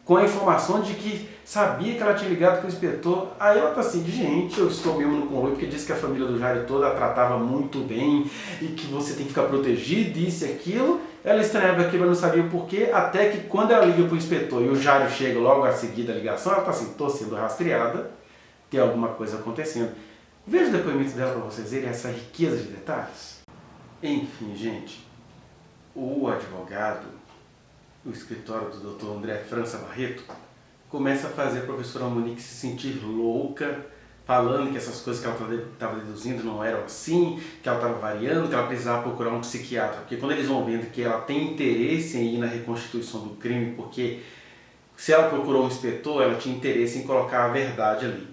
com a informação de que sabia que ela tinha ligado com o inspetor. Aí ela tá assim, gente, eu estou mesmo no conluio, porque disse que a família do Jairo toda a tratava muito bem e que você tem que ficar protegido, isso e aquilo. Ela estranhava aquilo, mas não sabia o porquê, até que quando ela liga para o inspetor e o Jairo chega logo a seguir da ligação, ela tá assim, tô sendo rastreada, tem alguma coisa acontecendo. Veja o depoimento dela para vocês verem essa riqueza de detalhes. Enfim, gente, o advogado, o escritório do Dr. André França Barreto, começa a fazer a professora Monique se sentir louca, falando que essas coisas que ela estava deduzindo não eram assim, que ela estava variando, que ela precisava procurar um psiquiatra. Porque quando eles vão vendo que ela tem interesse em ir na reconstituição do crime, porque se ela procurou um inspetor, ela tinha interesse em colocar a verdade ali.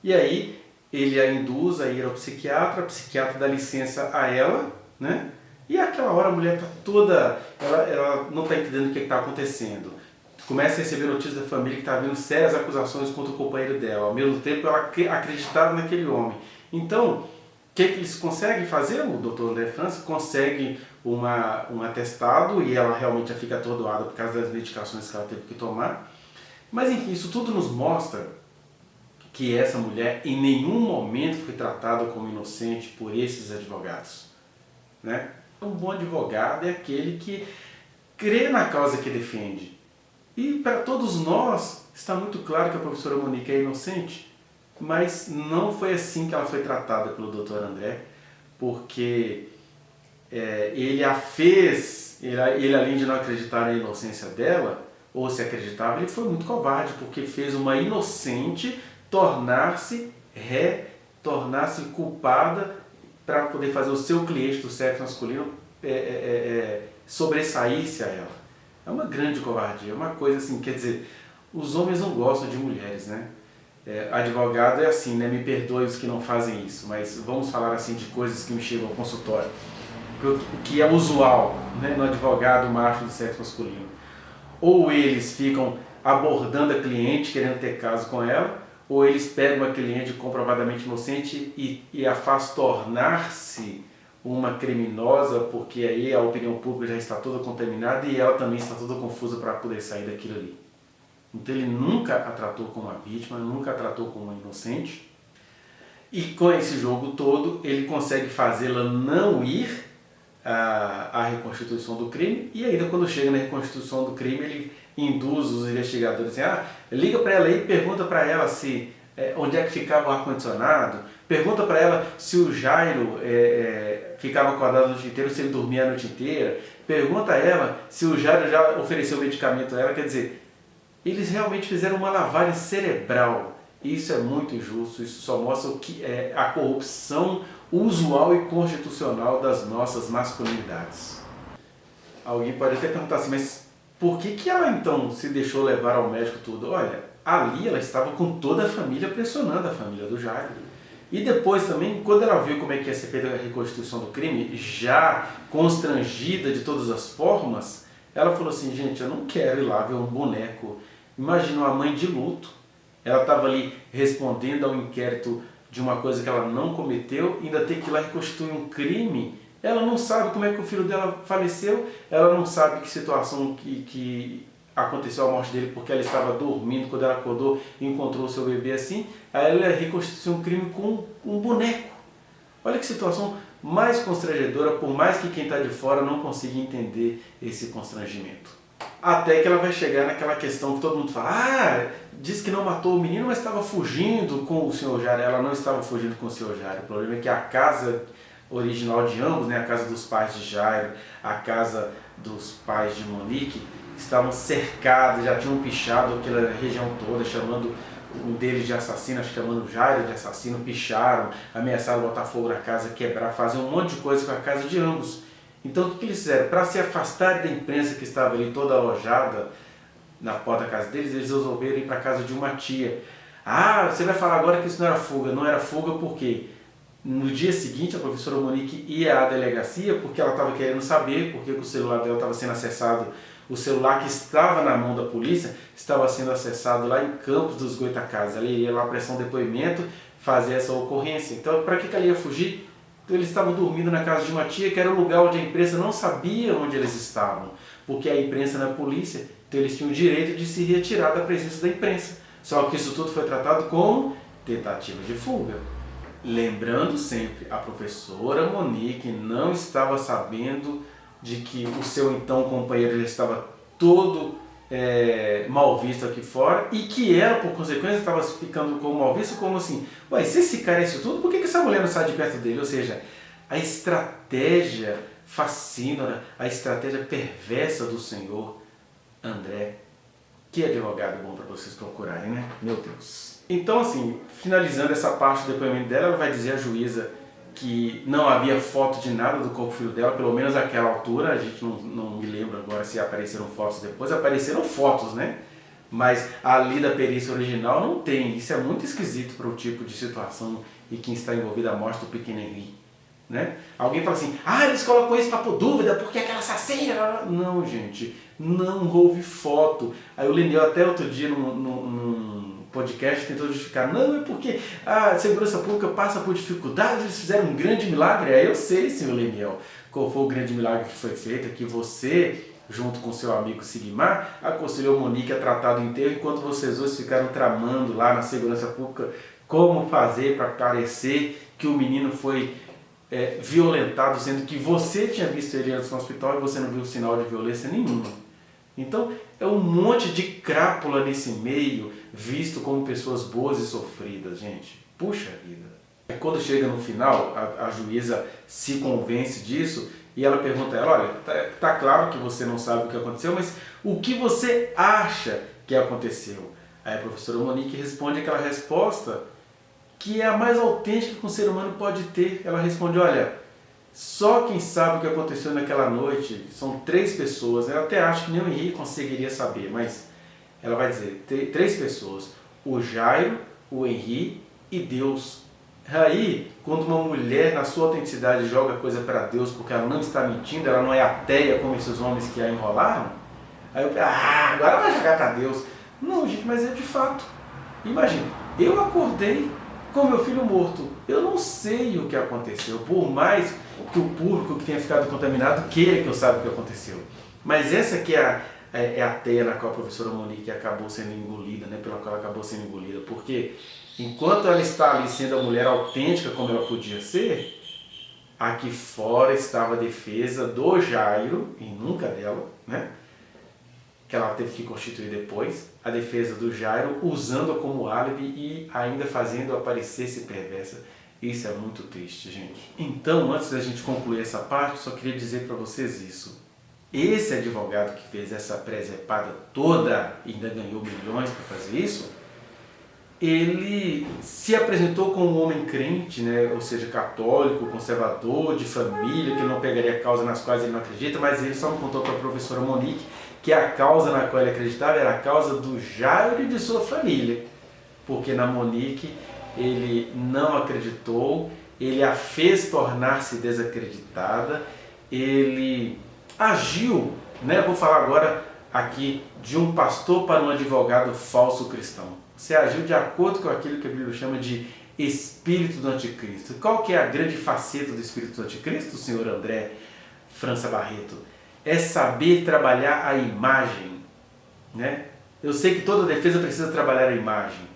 E aí ele a induz a ir ao psiquiatra, o psiquiatra dá licença a ela, né? E àquela hora a mulher está toda, ela não está entendendo o que está acontecendo. Começa a receber notícias da família que está havendo sérias acusações contra o companheiro dela. Ao mesmo tempo ela acreditava naquele homem. Então, o que eles conseguem fazer? O Dr. André França consegue um atestado e ela realmente já fica atordoada por causa das medicações que ela teve que tomar. Mas enfim, isso tudo nos mostra que essa mulher em nenhum momento foi tratada como inocente por esses advogados, né? Um bom advogado é aquele que crê na causa que defende. E para todos nós está muito claro que a professora Monique é inocente, mas não foi assim que ela foi tratada pelo Dr. André, porque ele a fez, ele além de não acreditar na inocência dela, ou se acreditava, ele foi muito covarde, porque fez uma inocente tornar-se tornar-se culpada para poder fazer o seu cliente do sexo masculino sobressair-se a ela. É uma grande covardia, é uma coisa assim, quer dizer, os homens não gostam de mulheres, né? Advogado é assim, né? Me perdoe os que não fazem isso, mas vamos falar assim de coisas que me chegam ao consultório, o que é usual, né, no advogado macho do sexo masculino. Ou eles ficam abordando a cliente, querendo ter caso com ela, ou eles pegam a cliente comprovadamente inocente e a faz tornar-se uma criminosa, porque aí a opinião pública já está toda contaminada e ela também está toda confusa para poder sair daquilo ali. Então ele nunca a tratou como uma vítima, nunca a tratou como uma inocente, e com esse jogo todo ele consegue fazê-la não ir à reconstituição do crime, e ainda quando chega na reconstituição do crime ele induz os investigadores assim, liga para ela aí e pergunta para ela se onde é que ficava o ar-condicionado, pergunta para ela se o Jairo ficava acordado a noite inteira, se ele dormia a noite inteira, pergunta a ela se o Jairo já ofereceu medicamento a ela. Quer dizer, eles realmente fizeram uma lavagem cerebral. Isso é muito injusto, isso só mostra o que é a corrupção usual e constitucional das nossas masculinidades. Alguém pode até perguntar assim, mas por que ela então se deixou levar ao médico tudo? Olha, ali ela estava com toda a família pressionando a família do Jairo. E depois também, quando ela viu como é que ia ser feita a reconstituição do crime, já constrangida de todas as formas, ela falou assim, gente, eu não quero ir lá ver um boneco. Imagina uma mãe de luto, ela estava ali respondendo ao inquérito de uma coisa que ela não cometeu, ainda ter que ir lá reconstituir um crime. Ela não sabe como é que o filho dela faleceu, ela não sabe que situação que aconteceu a morte dele, porque ela estava dormindo, quando ela acordou e encontrou o seu bebê assim, aí ela reconstituiu um crime com um boneco. Olha que situação mais constrangedora, por mais que quem está de fora não consiga entender esse constrangimento. Até que ela vai chegar naquela questão que todo mundo fala, diz que não matou o menino, mas estava fugindo com o Sr. Jairo. Ela não estava fugindo com o Sr. Jairo. O problema é que a casa original de ambos, né, a casa dos pais de Jairo, a casa dos pais de Monique, estavam cercados, já tinham pichado aquela região toda, chamando um deles de assassino, acho que chamando Jairo de assassino, picharam, ameaçaram botar fogo na casa, quebrar, fazer um monte de coisa com a casa de ambos. Então o que eles fizeram? Para se afastar da imprensa que estava ali toda alojada na porta da casa deles, eles resolveram ir para a casa de uma tia. Você vai falar agora que isso não era fuga. Não era fuga porque no dia seguinte a professora Monique ia à delegacia porque ela estava querendo saber porque o celular dela estava sendo acessado. O celular que estava na mão da polícia estava sendo acessado lá em Campos dos Goytacazes. Ela ia lá prestar um depoimento, fazer essa ocorrência. Então para que ela ia fugir? Então eles estavam dormindo na casa de uma tia, que era um lugar onde a imprensa não sabia onde eles estavam, porque a imprensa não é polícia, então eles tinham o direito de se retirar da presença da imprensa. Só que isso tudo foi tratado como tentativa de fuga. Lembrando sempre, a professora Monique não estava sabendo de que o seu então companheiro já estava todo mal visto aqui fora e que ela, por consequência, estava ficando como mal visto, como assim, se esse cara é isso tudo, por que essa mulher não sai de perto dele? Ou seja, a estratégia fascínora, a estratégia perversa do senhor André. Que advogado bom para vocês procurarem, né? Meu Deus. Então, assim, finalizando essa parte do depoimento dela, ela vai dizer à juíza que não havia foto de nada do corpo do filho dela, pelo menos naquela altura. A gente não me lembra agora se apareceram fotos depois. Apareceram fotos, né? Mas ali da perícia original não tem. Isso é muito esquisito para o tipo de situação em que está envolvida a morte do pequeno Henri, né? Alguém fala assim, eles colocam isso para pôr dúvida, porque aquela assassina... Não, gente, não houve foto. Aí o Leniel até outro dia num podcast tentou justificar, não, é porque a segurança pública passa por dificuldades, eles fizeram um grande milagre. Aí eu sei, senhor Leniel, qual foi o grande milagre que foi feito, que você, junto com seu amigo Sigmar, aconselhou Monique a tratar do enterro, enquanto vocês dois ficaram tramando lá na segurança pública como fazer para parecer que o menino foi violentado, sendo que você tinha visto ele antes no hospital e você não viu sinal de violência nenhuma. Então é um monte de crápula nesse meio, visto como pessoas boas e sofridas, gente. Puxa vida! Quando chega no final, a juíza se convence disso E ela pergunta a ela, olha, tá claro que você não sabe o que aconteceu, mas o que você acha que aconteceu? Aí a professora Monique responde aquela resposta que é a mais autêntica que um ser humano pode ter. Ela responde, olha, só quem sabe o que aconteceu naquela noite são 3 pessoas. Ela até acha que nem o Henrique conseguiria saber, mas ela vai dizer, 3 pessoas, o Jairo, o Henrique e Deus. Aí, quando uma mulher, na sua autenticidade, joga coisa para Deus porque ela não está mentindo, ela não é ateia como esses homens que a enrolaram, aí eu penso, agora vai jogar para Deus. Não, gente, mas é de fato. Imagina, eu acordei com meu filho morto. Eu não sei o que aconteceu, por mais que o público que tenha ficado contaminado queira que eu saiba o que aconteceu. Mas essa que é a teia na qual a professora Monique acabou sendo engolida, né, pela qual ela acabou sendo engolida, porque enquanto ela está ali sendo a mulher autêntica como ela podia ser, aqui fora estava a defesa do Jairo, e nunca dela, né, que ela teve que constituir depois, a defesa do Jairo, usando-a como álibi e ainda fazendo-a parecer ser perversa. Isso é muito triste, gente. Então, antes da gente concluir essa parte, só queria dizer para vocês isso. Esse advogado que fez essa presepada toda e ainda ganhou milhões para fazer isso, ele se apresentou como um homem crente, né? Ou seja, católico, conservador, de família, que não pegaria causa nas quais ele não acredita, mas ele só me contou para a professora Monique que a causa na qual ele acreditava era a causa do Jairo e de sua família. Porque na Monique ele não acreditou, ele a fez tornar-se desacreditada, ele agiu, né? Vou falar agora aqui de um pastor para um advogado falso cristão. Você agiu de acordo com aquilo que a Bíblia chama de espírito do anticristo. Qual que é a grande faceta do espírito do anticristo, senhor André França Barreto? É saber trabalhar a imagem, né? Eu sei que toda defesa precisa trabalhar a imagem,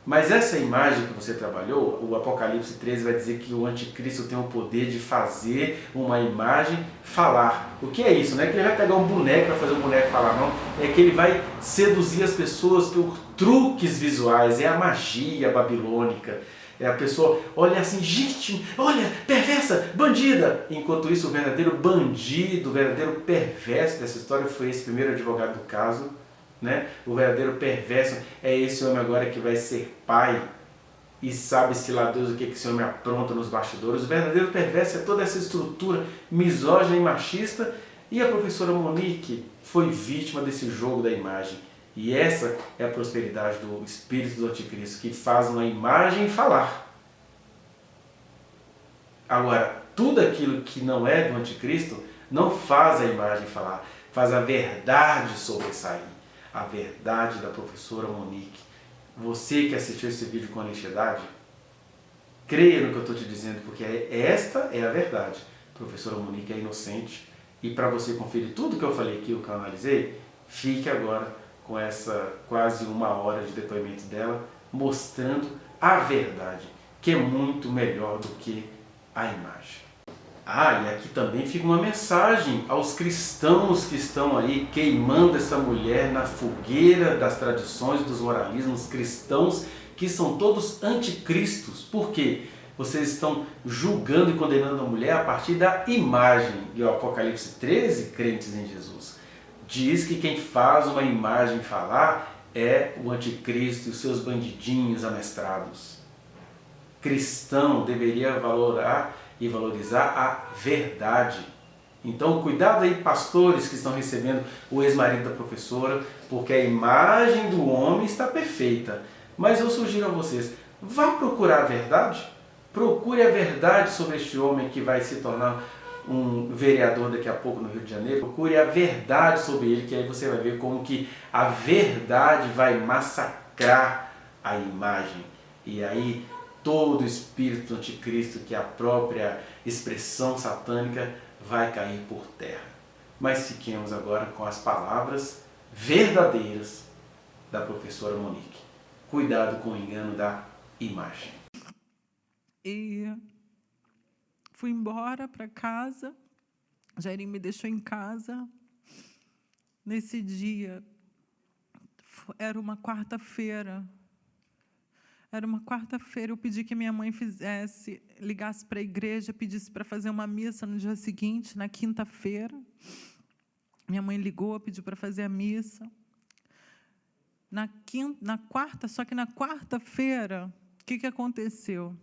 mas essa imagem que você trabalhou, o Apocalipse 13 vai dizer que o anticristo tem o poder de fazer uma imagem falar. O que é isso? Não é que ele vai pegar um boneco para fazer um boneco falar, não. É que ele vai seduzir as pessoas por truques visuais, é a magia babilônica. É a pessoa olha assim, gente, olha, perversa, bandida. Enquanto isso, o verdadeiro bandido, o verdadeiro perverso dessa história foi esse primeiro advogado do caso, né? O verdadeiro perverso é esse homem agora que vai ser pai e sabe-se lá Deus o que esse homem apronta nos bastidores. O verdadeiro perverso é toda essa estrutura misógina e machista, e a professora Monique foi vítima desse jogo da imagem. E essa é a prosperidade do espírito do anticristo, que faz uma imagem falar. Agora, tudo aquilo que não é do anticristo não faz a imagem falar, faz a verdade sobressair. A verdade da professora Monique. Você que assistiu esse vídeo com honestidade, creia no que eu estou te dizendo, porque esta é a verdade. A professora Monique é inocente, e para você conferir tudo que eu falei aqui, o que eu analisei, fique agora com essa quase 1 hora de depoimento dela, mostrando a verdade, que é muito melhor do que a imagem. E aqui também fica uma mensagem aos cristãos que estão aí queimando essa mulher na fogueira das tradições, dos moralismos cristãos, que são todos anticristos. Por quê? Vocês estão julgando e condenando a mulher a partir da imagem. E o Apocalipse 13, crentes em Jesus, diz que quem faz uma imagem falar é o anticristo e os seus bandidinhos amestrados. Cristão deveria valorar e valorizar a verdade. Então, cuidado aí, pastores que estão recebendo o ex-marido da professora, porque a imagem do homem está perfeita. Mas eu sugiro a vocês, vá procurar a verdade. Procure a verdade sobre este homem que vai se tornar um vereador daqui a pouco no Rio de Janeiro. Procure a verdade sobre ele, que aí você vai ver como que a verdade vai massacrar a imagem. E aí todo o espírito anticristo, que é a própria expressão satânica, vai cair por terra. Mas fiquemos agora com as palavras verdadeiras da professora Monique. Cuidado com o engano da imagem. E fui embora para casa, Jairinho me deixou em casa. Nesse dia, era uma quarta-feira, Era uma quarta-feira, eu pedi que minha mãe ligasse para a igreja, pedisse para fazer uma missa no dia seguinte, na quinta-feira. Minha mãe ligou, pediu para fazer a missa. Só que na quarta-feira, o que aconteceu?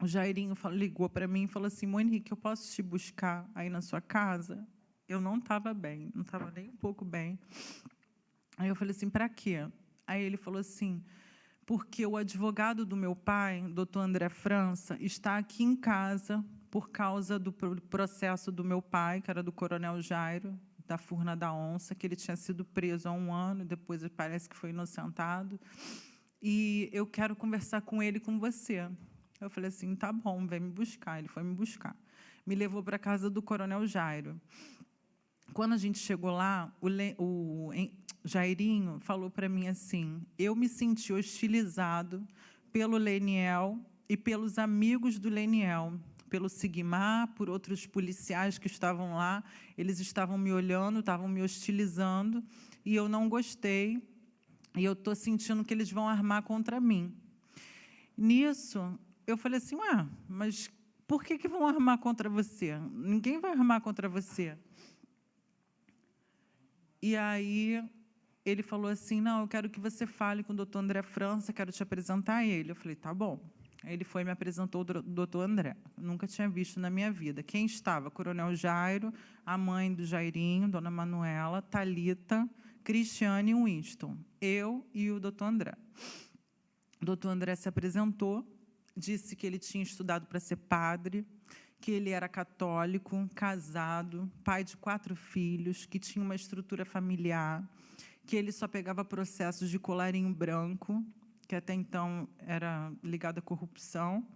O Jairinho ligou para mim e falou assim: Monique, eu posso te buscar aí na sua casa? Eu não estava bem, não estava nem um pouco bem. Aí eu falei assim: para quê? Aí ele falou assim: porque o advogado do meu pai, doutor André França, está aqui em casa por causa do processo do meu pai, que era do Coronel Jairo, da Furna da Onça, que ele tinha sido preso há 1 ano, depois parece que foi inocentado, e eu quero conversar com ele e com você. Eu falei assim: tá bom, vem me buscar. Ele foi me buscar. Me levou para a casa do Coronel Jairo. Quando a gente chegou lá, o Jairinho falou para mim assim: eu me senti hostilizado pelo Leniel e pelos amigos do Leniel, pelo Sigmar, por outros policiais que estavam lá. Eles estavam me olhando, estavam me hostilizando, e eu não gostei, e eu estou sentindo que eles vão armar contra mim. Nisso, eu falei assim: ué, mas por que vão armar contra você? Ninguém vai armar contra você. E aí ele falou assim: não, eu quero que você fale com o doutor André França, quero te apresentar a ele. Eu falei: tá bom. Aí ele foi e me apresentou o doutor André. Eu nunca tinha visto na minha vida. Quem estava? Coronel Jairo, a mãe do Jairinho, dona Manuela, Thalita, Cristiane e Winston. Eu e o doutor André. O doutor André se apresentou, disse que ele tinha estudado para ser padre, que ele era católico, casado, pai de 4 filhos, que tinha uma estrutura familiar, que ele só pegava processos de colarinho branco, que até então era ligado à corrupção,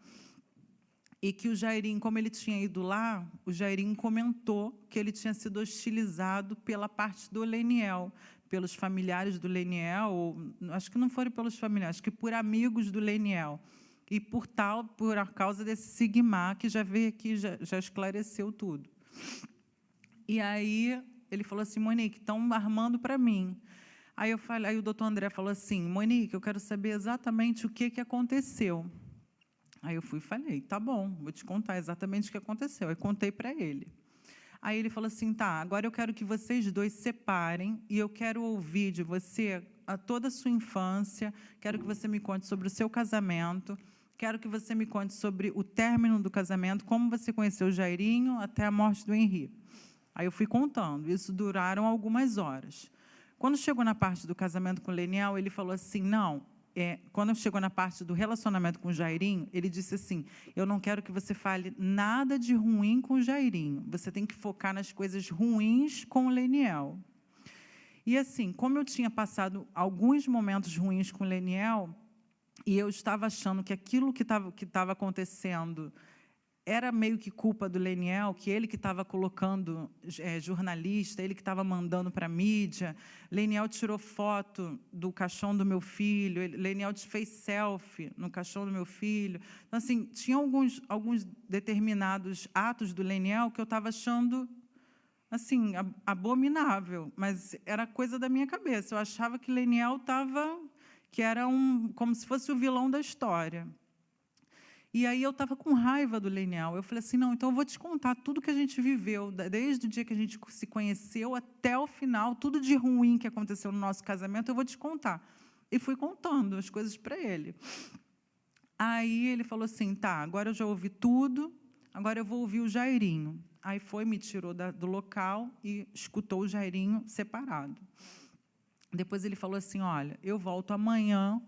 e que o Jairinho, como ele tinha ido lá, o Jairinho comentou que ele tinha sido hostilizado pela parte do Leniel, pelos familiares do Leniel, ou, acho que não foram pelos familiares, acho que por amigos do Leniel, e por causa desse Sigmar, que já veio aqui, já esclareceu tudo. E aí ele falou assim: Monique, estão armando para mim. Aí o doutor André falou assim: Monique, eu quero saber exatamente o que aconteceu. Aí eu fui e falei: tá bom, vou te contar exatamente o que aconteceu. Aí contei para ele. Aí ele falou assim: tá, agora eu quero que vocês dois separem e eu quero ouvir de você toda a sua infância, quero que você me conte sobre o seu casamento, quero que você me conte sobre o término do casamento, como você conheceu o Jairinho até a morte do Henri. Aí eu fui contando, isso duraram algumas horas. Quando chegou na parte do casamento com o Leniel, ele falou assim: não, quando chegou na parte do relacionamento com o Jairinho, ele disse assim: eu não quero que você fale nada de ruim com o Jairinho, você tem que focar nas coisas ruins com o Leniel. E assim, como eu tinha passado alguns momentos ruins com o Leniel, e eu estava achando que aquilo que estava acontecendo era meio que culpa do Leniel, que ele que estava colocando jornalista, ele que estava mandando para a mídia. Leniel tirou foto do caixão do meu filho, Leniel fez selfie no caixão do meu filho. Então, assim, tinha alguns determinados atos do Leniel que eu estava achando assim, abominável, mas era coisa da minha cabeça. Eu achava que Leniel que era como se fosse o vilão da história. E aí eu estava com raiva do Leniel. Eu falei assim: não, então eu vou te contar tudo que a gente viveu, desde o dia que a gente se conheceu até o final, tudo de ruim que aconteceu no nosso casamento, eu vou te contar. E fui contando as coisas para ele. Aí ele falou assim: tá, agora eu já ouvi tudo, agora eu vou ouvir o Jairinho. Aí me tirou do local e escutou o Jairinho separado. Depois ele falou assim: olha, eu volto amanhã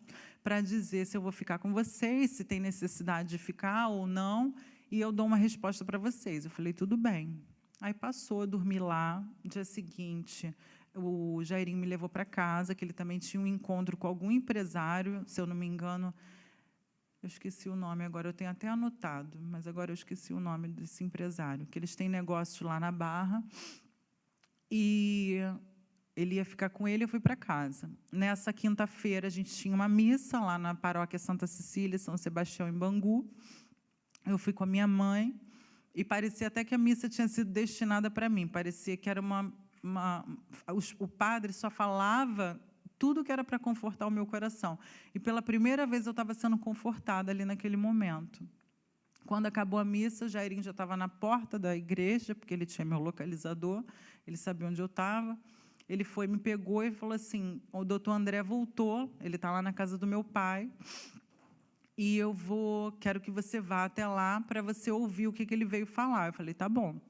para dizer se eu vou ficar com vocês, se tem necessidade de ficar ou não, e eu dou uma resposta para vocês. Eu falei: tudo bem. Aí passou, eu dormi lá. No dia seguinte, o Jairinho me levou para casa, que ele também tinha um encontro com algum empresário, se eu não me engano, eu esqueci o nome agora, eu tenho até anotado, mas agora eu esqueci o nome desse empresário, que eles têm negócio lá na Barra, e ele ia ficar com ele, eu fui para casa. Nessa quinta-feira, a gente tinha uma missa lá na paróquia Santa Cecília, São Sebastião, em Bangu. Eu fui com a minha mãe, e parecia até que a missa tinha sido destinada para mim. Parecia que era o padre só falava tudo que era para confortar o meu coração. E, pela primeira vez, eu estava sendo confortada ali naquele momento. Quando acabou a missa, Jairinho já estava na porta da igreja, porque ele tinha meu localizador, ele sabia onde eu estava. Ele foi, me pegou e falou assim, o doutor André voltou, ele está lá na casa do meu pai, e quero que você vá até lá para você ouvir o que ele veio falar. Eu falei, tá bom.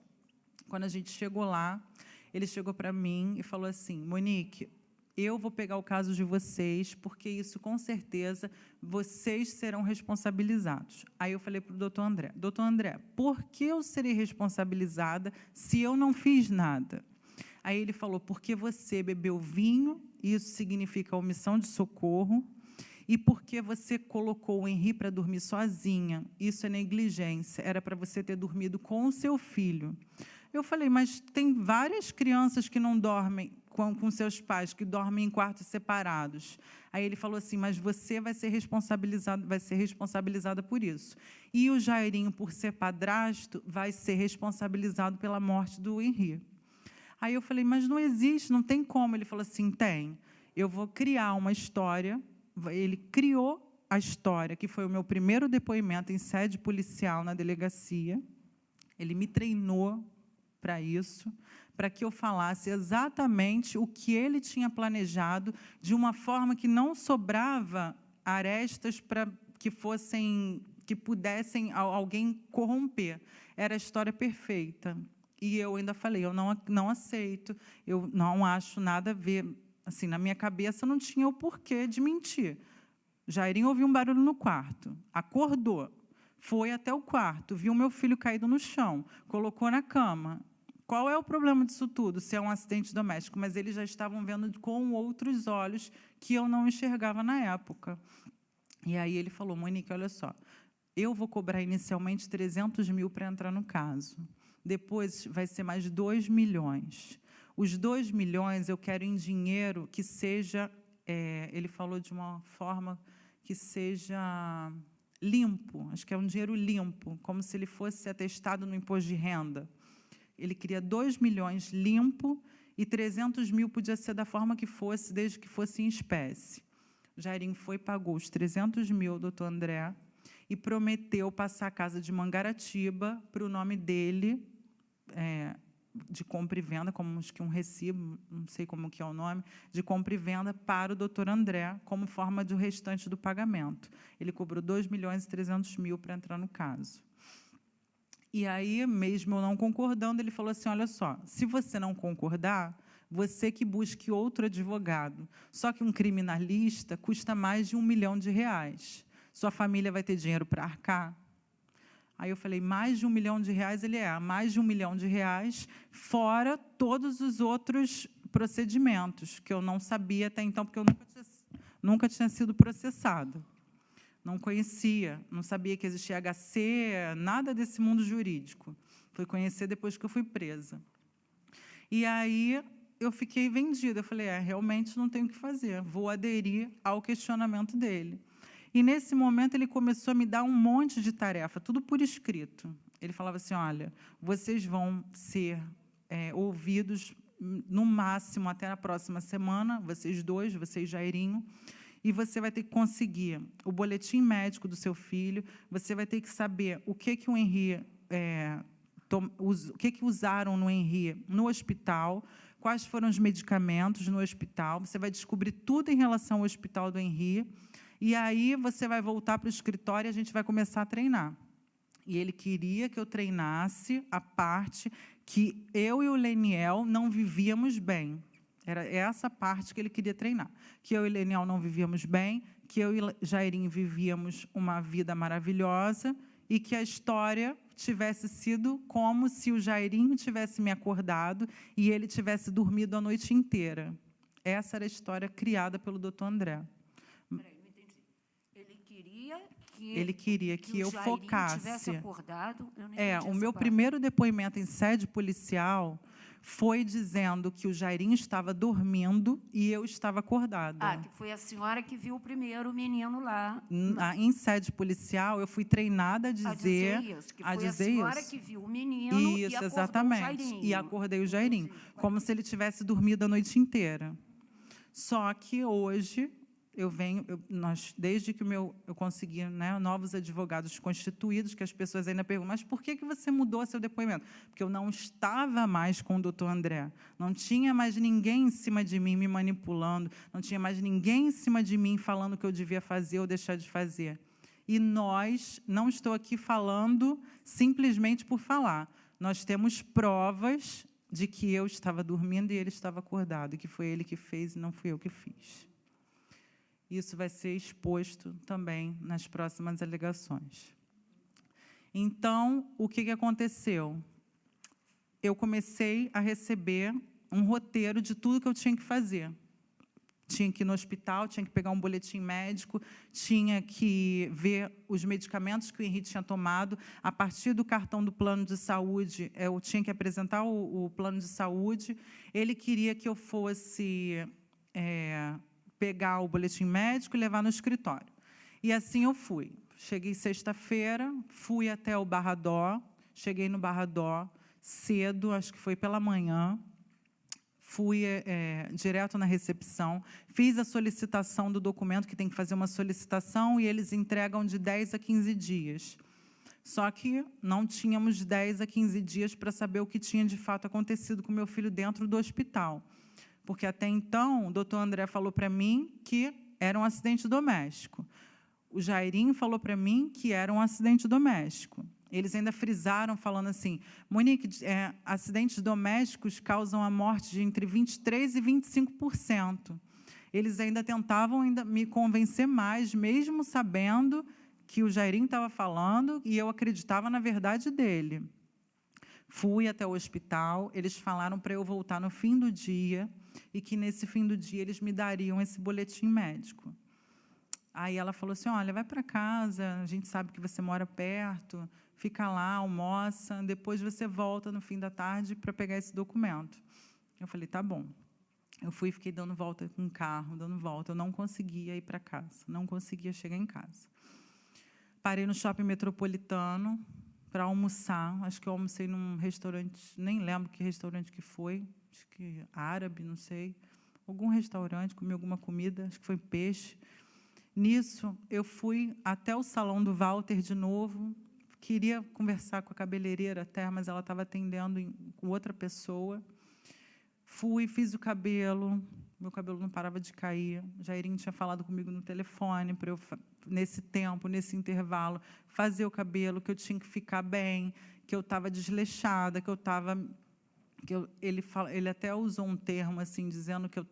Quando a gente chegou lá, ele chegou para mim e falou assim, Monique, eu vou pegar o caso de vocês, porque isso, com certeza, vocês serão responsabilizados. Aí eu falei para o doutor André, por que eu serei responsabilizada se eu não fiz nada? Aí ele falou, porque você bebeu vinho, isso significa omissão de socorro, e porque você colocou o Henri para dormir sozinha, isso é negligência, era para você ter dormido com o seu filho. Eu falei, mas tem várias crianças que não dormem com seus pais, que dormem em quartos separados. Aí ele falou assim, mas você vai ser responsabilizada por isso. E o Jairinho, por ser padrasto, vai ser responsabilizado pela morte do Henri. Aí eu falei, mas não existe, não tem como. Ele falou assim, tem. Eu vou criar uma história. Ele criou a história, que foi o meu primeiro depoimento em sede policial na delegacia. Ele me treinou para isso, para que eu falasse exatamente o que ele tinha planejado, de uma forma que não sobrava arestas para que pudessem alguém corromper. Era a história perfeita. E eu ainda falei, eu não aceito, eu não acho nada a ver. Assim, na minha cabeça não tinha o porquê de mentir. Jairinho ouviu um barulho no quarto, acordou, foi até o quarto, viu meu filho caído no chão, colocou na cama. Qual é o problema disso tudo, se é um acidente doméstico? Mas eles já estavam vendo com outros olhos que eu não enxergava na época. E aí ele falou, Monique, olha só, eu vou cobrar inicialmente 300 mil para entrar no caso. Depois vai ser mais 2 milhões. Os 2 milhões eu quero em dinheiro que seja, ele falou de uma forma que seja limpo, acho que é um dinheiro limpo, como se ele fosse atestado no imposto de renda. Ele queria 2 milhões limpo e 300 mil podia ser da forma que fosse, desde que fosse em espécie. Jairinho foi e pagou os 300 mil ao doutor André e prometeu passar a casa de Mangaratiba para o nome dele, de compra e venda, como acho que um recibo, não sei como que é o nome, de compra e venda para o doutor André, como forma do restante do pagamento. Ele cobrou 2 milhões e 300 mil para entrar no caso. E aí, mesmo eu não concordando, ele falou assim, olha só, se você não concordar, você que busque outro advogado. Só que um criminalista custa mais de R$1 milhão. Sua família vai ter dinheiro para arcar? Aí eu falei, mais de R$1 milhão, mais de R$1 milhão, fora todos os outros procedimentos, que eu não sabia até então, porque eu nunca tinha sido processada. Não conhecia, não sabia que existia HC, nada desse mundo jurídico. Fui conhecer depois que eu fui presa. E aí eu fiquei vendida. Eu falei, realmente não tenho o que fazer, vou aderir ao questionamento dele. E, nesse momento, ele começou a me dar um monte de tarefa, tudo por escrito. Ele falava assim, olha, vocês vão ser ouvidos, no máximo, até a próxima semana, vocês dois, você e Jairinho, e você vai ter que conseguir o boletim médico do seu filho, você vai ter que saber o que o Henri, o que usaram no Henri no hospital, quais foram os medicamentos no hospital, você vai descobrir tudo em relação ao hospital do Henri, e aí você vai voltar para o escritório e a gente vai começar a treinar. E ele queria que eu treinasse a parte que eu e o Leniel não vivíamos bem. Era essa parte que ele queria treinar. Que eu e o Leniel não vivíamos bem, que eu e Jairinho vivíamos uma vida maravilhosa e que a história tivesse sido como se o Jairinho tivesse me acordado e ele tivesse dormido a noite inteira. Essa era a história criada pelo doutor André. Peraí, não entendi. Ele queria que eu focasse. Tivesse acordado. Eu não entendi o meu primeiro depoimento em sede policial foi dizendo que o Jairinho estava dormindo e eu estava acordada. Que foi a senhora que viu o primeiro menino lá. Em sede policial, eu fui treinada a dizer isso, que foi a senhora que viu o menino e acordou exatamente, o Jairinho. E acordei o Jairinho, como se ele tivesse dormido a noite inteira. Só que hoje desde que eu consegui, né, novos advogados constituídos, que as pessoas ainda perguntam, mas por que você mudou seu depoimento? Porque eu não estava mais com o doutor André, não tinha mais ninguém em cima de mim me manipulando, não tinha mais ninguém em cima de mim falando o que eu devia fazer ou deixar de fazer. E não estou aqui falando simplesmente por falar, nós temos provas de que eu estava dormindo e ele estava acordado, e que foi ele que fez e não fui eu que fiz. Isso vai ser exposto também nas próximas alegações. Então, o que aconteceu? Eu comecei a receber um roteiro de tudo que eu tinha que fazer. Tinha que ir no hospital, tinha que pegar um boletim médico, tinha que ver os medicamentos que o Henrique tinha tomado. A partir do cartão do plano de saúde, eu tinha que apresentar o plano de saúde. Ele queria que eu fosse pegar o boletim médico e levar no escritório. E assim eu fui. Cheguei sexta-feira, fui até o Barra D'Or, cheguei no Barra D'Or cedo, acho que foi pela manhã, fui direto na recepção, fiz a solicitação do documento, que tem que fazer uma solicitação, e eles entregam de 10 a 15 dias. Só que não tínhamos 10 a 15 dias para saber o que tinha de fato acontecido com meu filho dentro do hospital. Porque, até então, o doutor André falou para mim que era um acidente doméstico. O Jairinho falou para mim que era um acidente doméstico. Eles ainda frisaram, falando assim, Monique, acidentes domésticos causam a morte de entre 23% e 25%. Eles ainda tentavam me convencer mais, mesmo sabendo que o Jairinho estava falando, e eu acreditava na verdade dele. Fui até o hospital, eles falaram para eu voltar no fim do dia, e que, nesse fim do dia, eles me dariam esse boletim médico. Aí ela falou assim, olha, vai para casa, a gente sabe que você mora perto, fica lá, almoça, depois você volta no fim da tarde para pegar esse documento. Eu falei, tá bom. Eu fui e fiquei dando volta com o carro, dando volta, eu não conseguia ir para casa, não conseguia chegar em casa. Parei no Shopping Metropolitano para almoçar, acho que eu almocei num restaurante, nem lembro que restaurante que foi, acho que árabe, não sei, algum restaurante, comi alguma comida, acho que foi peixe. Nisso, eu fui até o salão do Walter de novo, queria conversar com a cabeleireira até, mas ela estava atendendo com outra pessoa. Fui, fiz o cabelo, meu cabelo não parava de cair. O Jairinho tinha falado comigo no telefone para eu, nesse tempo, nesse intervalo, fazer o cabelo, que eu tinha que ficar bem, que eu estava desleixada, que eu estava... Ele até usou um termo assim, dizendo que eu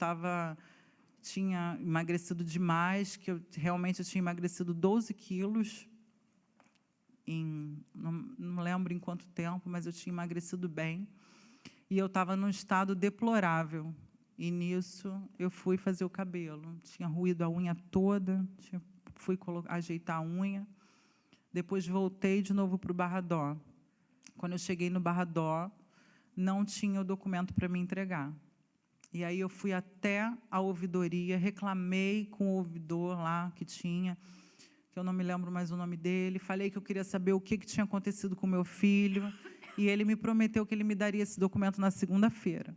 tinha emagrecido demais, que realmente eu tinha emagrecido 12 quilos, não lembro em quanto tempo, mas eu tinha emagrecido bem, e eu estava num estado deplorável. E, nisso, eu fui fazer o cabelo. Tinha ruído a unha toda, fui ajeitar a unha, depois voltei de novo para o Barra D'Or. Quando eu cheguei no Barra D'Or, não tinha o documento para me entregar. E aí eu fui até a ouvidoria, reclamei com o ouvidor lá que tinha, que eu não me lembro mais o nome dele, falei que eu queria saber o que tinha acontecido com o meu filho, e ele me prometeu que ele me daria esse documento na segunda-feira.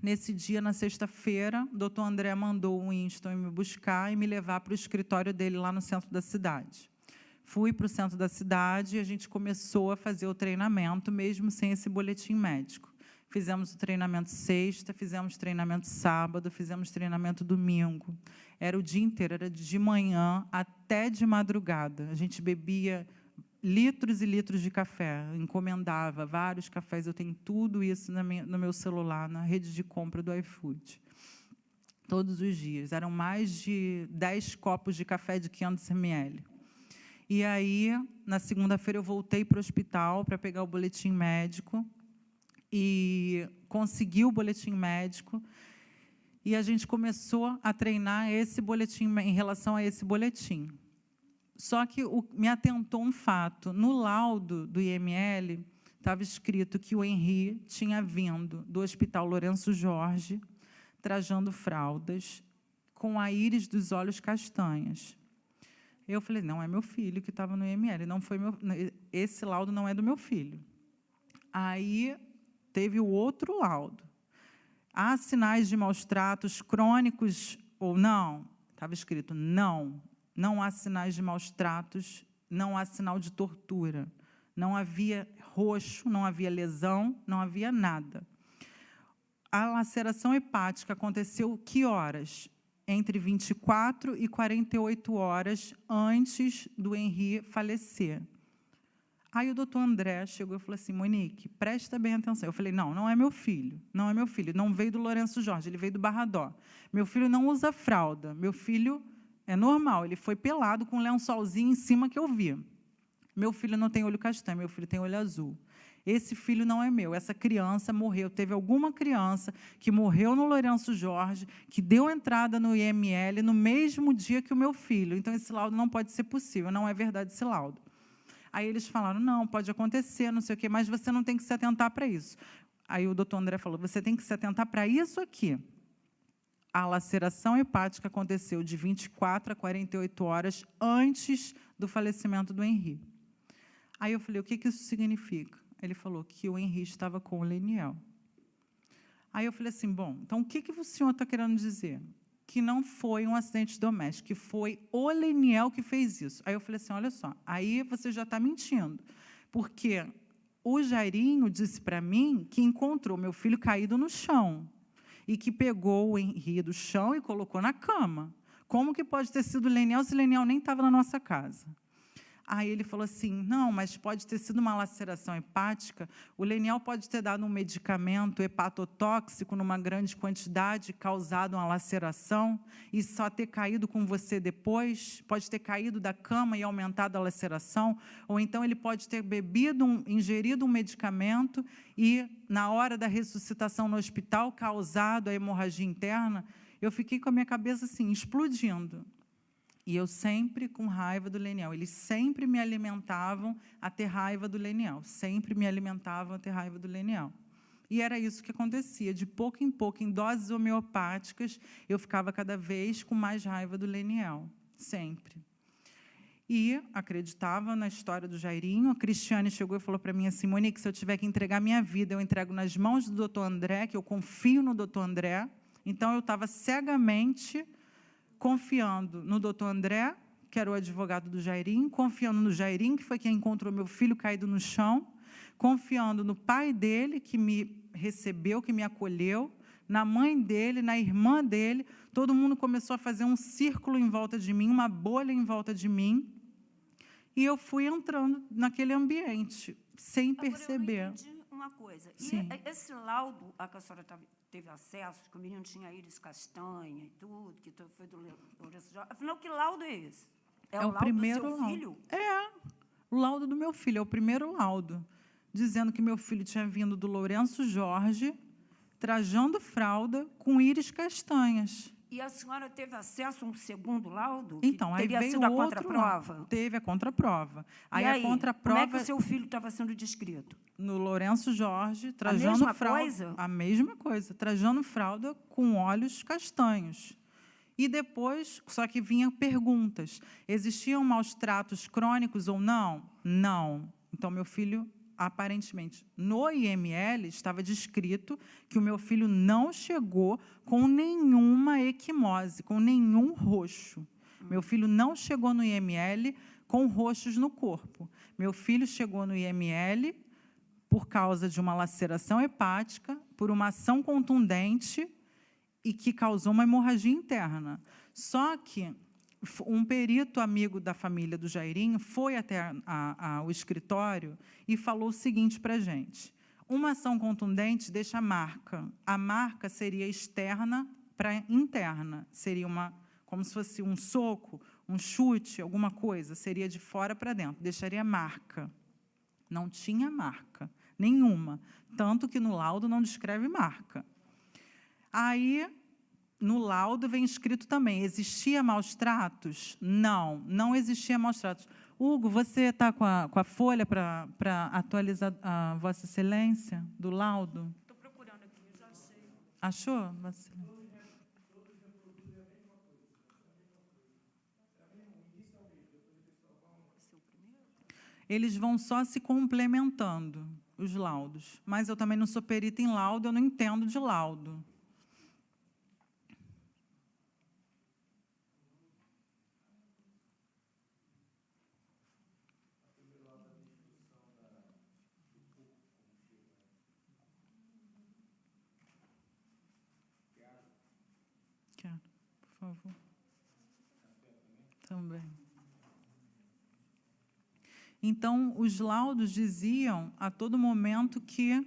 Nesse dia, na sexta-feira, o doutor André mandou o Winston me buscar e me levar para o escritório dele lá no centro da cidade. Fui para o centro da cidade e a gente começou a fazer o treinamento, mesmo sem esse boletim médico. Fizemos o treinamento sexta, fizemos treinamento sábado, fizemos treinamento domingo. Era o dia inteiro, era de manhã até de madrugada. A gente bebia litros e litros de café, encomendava vários cafés. Eu tenho tudo isso no meu celular, na rede de compra do iFood. Todos os dias. Eram mais de 10 copos de café de 500 ml. E aí, na segunda-feira, eu voltei para o hospital para pegar o boletim médico, e consegui o boletim médico, e a gente começou a treinar esse boletim em relação a esse boletim. Só que me atentou um fato. No laudo do IML, estava escrito que o Henri tinha vindo do Hospital Lourenço Jorge, trajando fraldas, com a íris dos olhos castanhas. Eu falei, não, é meu filho que estava no IML, esse laudo não é do meu filho. Aí teve o outro laudo. há sinais de maus-tratos crônicos ou não? Estava escrito não. Não há sinais de maus-tratos, não há sinal de tortura. Não havia roxo, não havia lesão, não havia nada. A laceração hepática aconteceu que horas? Entre 24 e 48 horas antes do Henri falecer. Aí o doutor André chegou e falou assim, Monique, presta bem atenção. Eu falei, não é meu filho, não é meu filho, não veio do Lourenço Jorge, ele veio do Barradó. Meu filho não usa fralda, meu filho é normal, ele foi pelado com um lençolzinho em cima que eu vi. Meu filho não tem olho castanho, meu filho tem olho azul. Esse filho não é meu, essa criança morreu. Teve alguma criança que morreu no Lourenço Jorge, que deu entrada no IML no mesmo dia que o meu filho. Então, esse laudo não pode ser possível, não é verdade esse laudo. Aí eles falaram, não, pode acontecer, não sei o quê, mas você não tem que se atentar para isso. Aí o doutor André falou, você tem que se atentar para isso aqui. A laceração hepática aconteceu de 24 a 48 horas antes do falecimento do Henri. Aí eu falei, o que isso significa? Ele falou que o Henri estava com o Leniel. Aí eu falei assim, bom, então o que o senhor está querendo dizer? Que não foi um acidente doméstico, que foi o Leniel que fez isso. Aí eu falei assim, olha só, aí você já está mentindo, porque o Jairinho disse para mim que encontrou meu filho caído no chão e que pegou o Henri do chão e colocou na cama. Como que pode ter sido o Leniel se o Leniel nem estava na nossa casa? Aí ele falou assim, não, mas pode ter sido uma laceração hepática, o Leniel pode ter dado um medicamento hepatotóxico numa grande quantidade, causado uma laceração, e só ter caído com você depois, pode ter caído da cama e aumentado a laceração, ou então ele pode ter ingerido um medicamento e, na hora da ressuscitação no hospital, causado a hemorragia interna. Eu fiquei com a minha cabeça assim, explodindo. E eu sempre com raiva do Leniel. Eles sempre me alimentavam a ter raiva do Leniel. Sempre me alimentavam a ter raiva do Leniel. E era isso que acontecia. De pouco, em doses homeopáticas, eu ficava cada vez com mais raiva do Leniel. Sempre. E acreditava na história do Jairinho. A Cristiane chegou e falou para mim assim, Monique, se eu tiver que entregar minha vida, eu entrego nas mãos do doutor André, que eu confio no doutor André. Então, eu estava cegamente confiando no doutor André, que era o advogado do Jairinho, confiando no Jairinho, que foi quem encontrou meu filho caído no chão, confiando no pai dele, que me recebeu, que me acolheu, na mãe dele, na irmã dele. Todo mundo começou a fazer um círculo em volta de mim, uma bolha em volta de mim, e eu fui entrando naquele ambiente, sem perceber. Agora, eu entendi uma coisa. Sim. E esse laudo a que a senhora teve acesso, que o menino tinha íris castanha e tudo, que foi do Lourenço Jorge. Afinal, que laudo é esse? É o primeiro laudo do seu filho? É, o laudo do meu filho, é o primeiro laudo, dizendo que meu filho tinha vindo do Lourenço Jorge, trajando fralda com íris castanhas. E a senhora teve acesso a um segundo laudo? Então, que teria aí veio sido a contraprova? Teve a contraprova. Aí, a contraprova, como é que o seu filho estava sendo descrito? No Lourenço Jorge, trajando fralda. A mesma coisa? A mesma coisa, trajando fralda com olhos castanhos. E depois, só que vinham perguntas. Existiam maus-tratos crônicos ou não? Não. Então, meu filho, aparentemente, no IML, estava descrito que o meu filho não chegou com nenhuma equimose, com nenhum roxo. Meu filho não chegou no IML com roxos no corpo. Meu filho chegou no IML por causa de uma laceração hepática, por uma ação contundente e que causou uma hemorragia interna. Só que um perito amigo da família do Jairinho foi até o escritório e falou o seguinte para a gente, uma ação contundente deixa marca, a marca seria externa para interna, seria como se fosse um soco, um chute, alguma coisa, seria de fora para dentro, deixaria marca. Não tinha marca nenhuma, tanto que no laudo não descreve marca. Aí, no laudo vem escrito também, existia maus-tratos? Não, não existia maus-tratos. Hugo, você está com a folha para atualizar a Vossa Excelência do laudo? Estou procurando aqui, já achei. Achou, Vossa Excelência? Eles vão só se complementando, os laudos. Mas eu também não sou perita em laudo, eu não entendo de laudo. Quero, por favor. Também. Então, os laudos diziam a todo momento que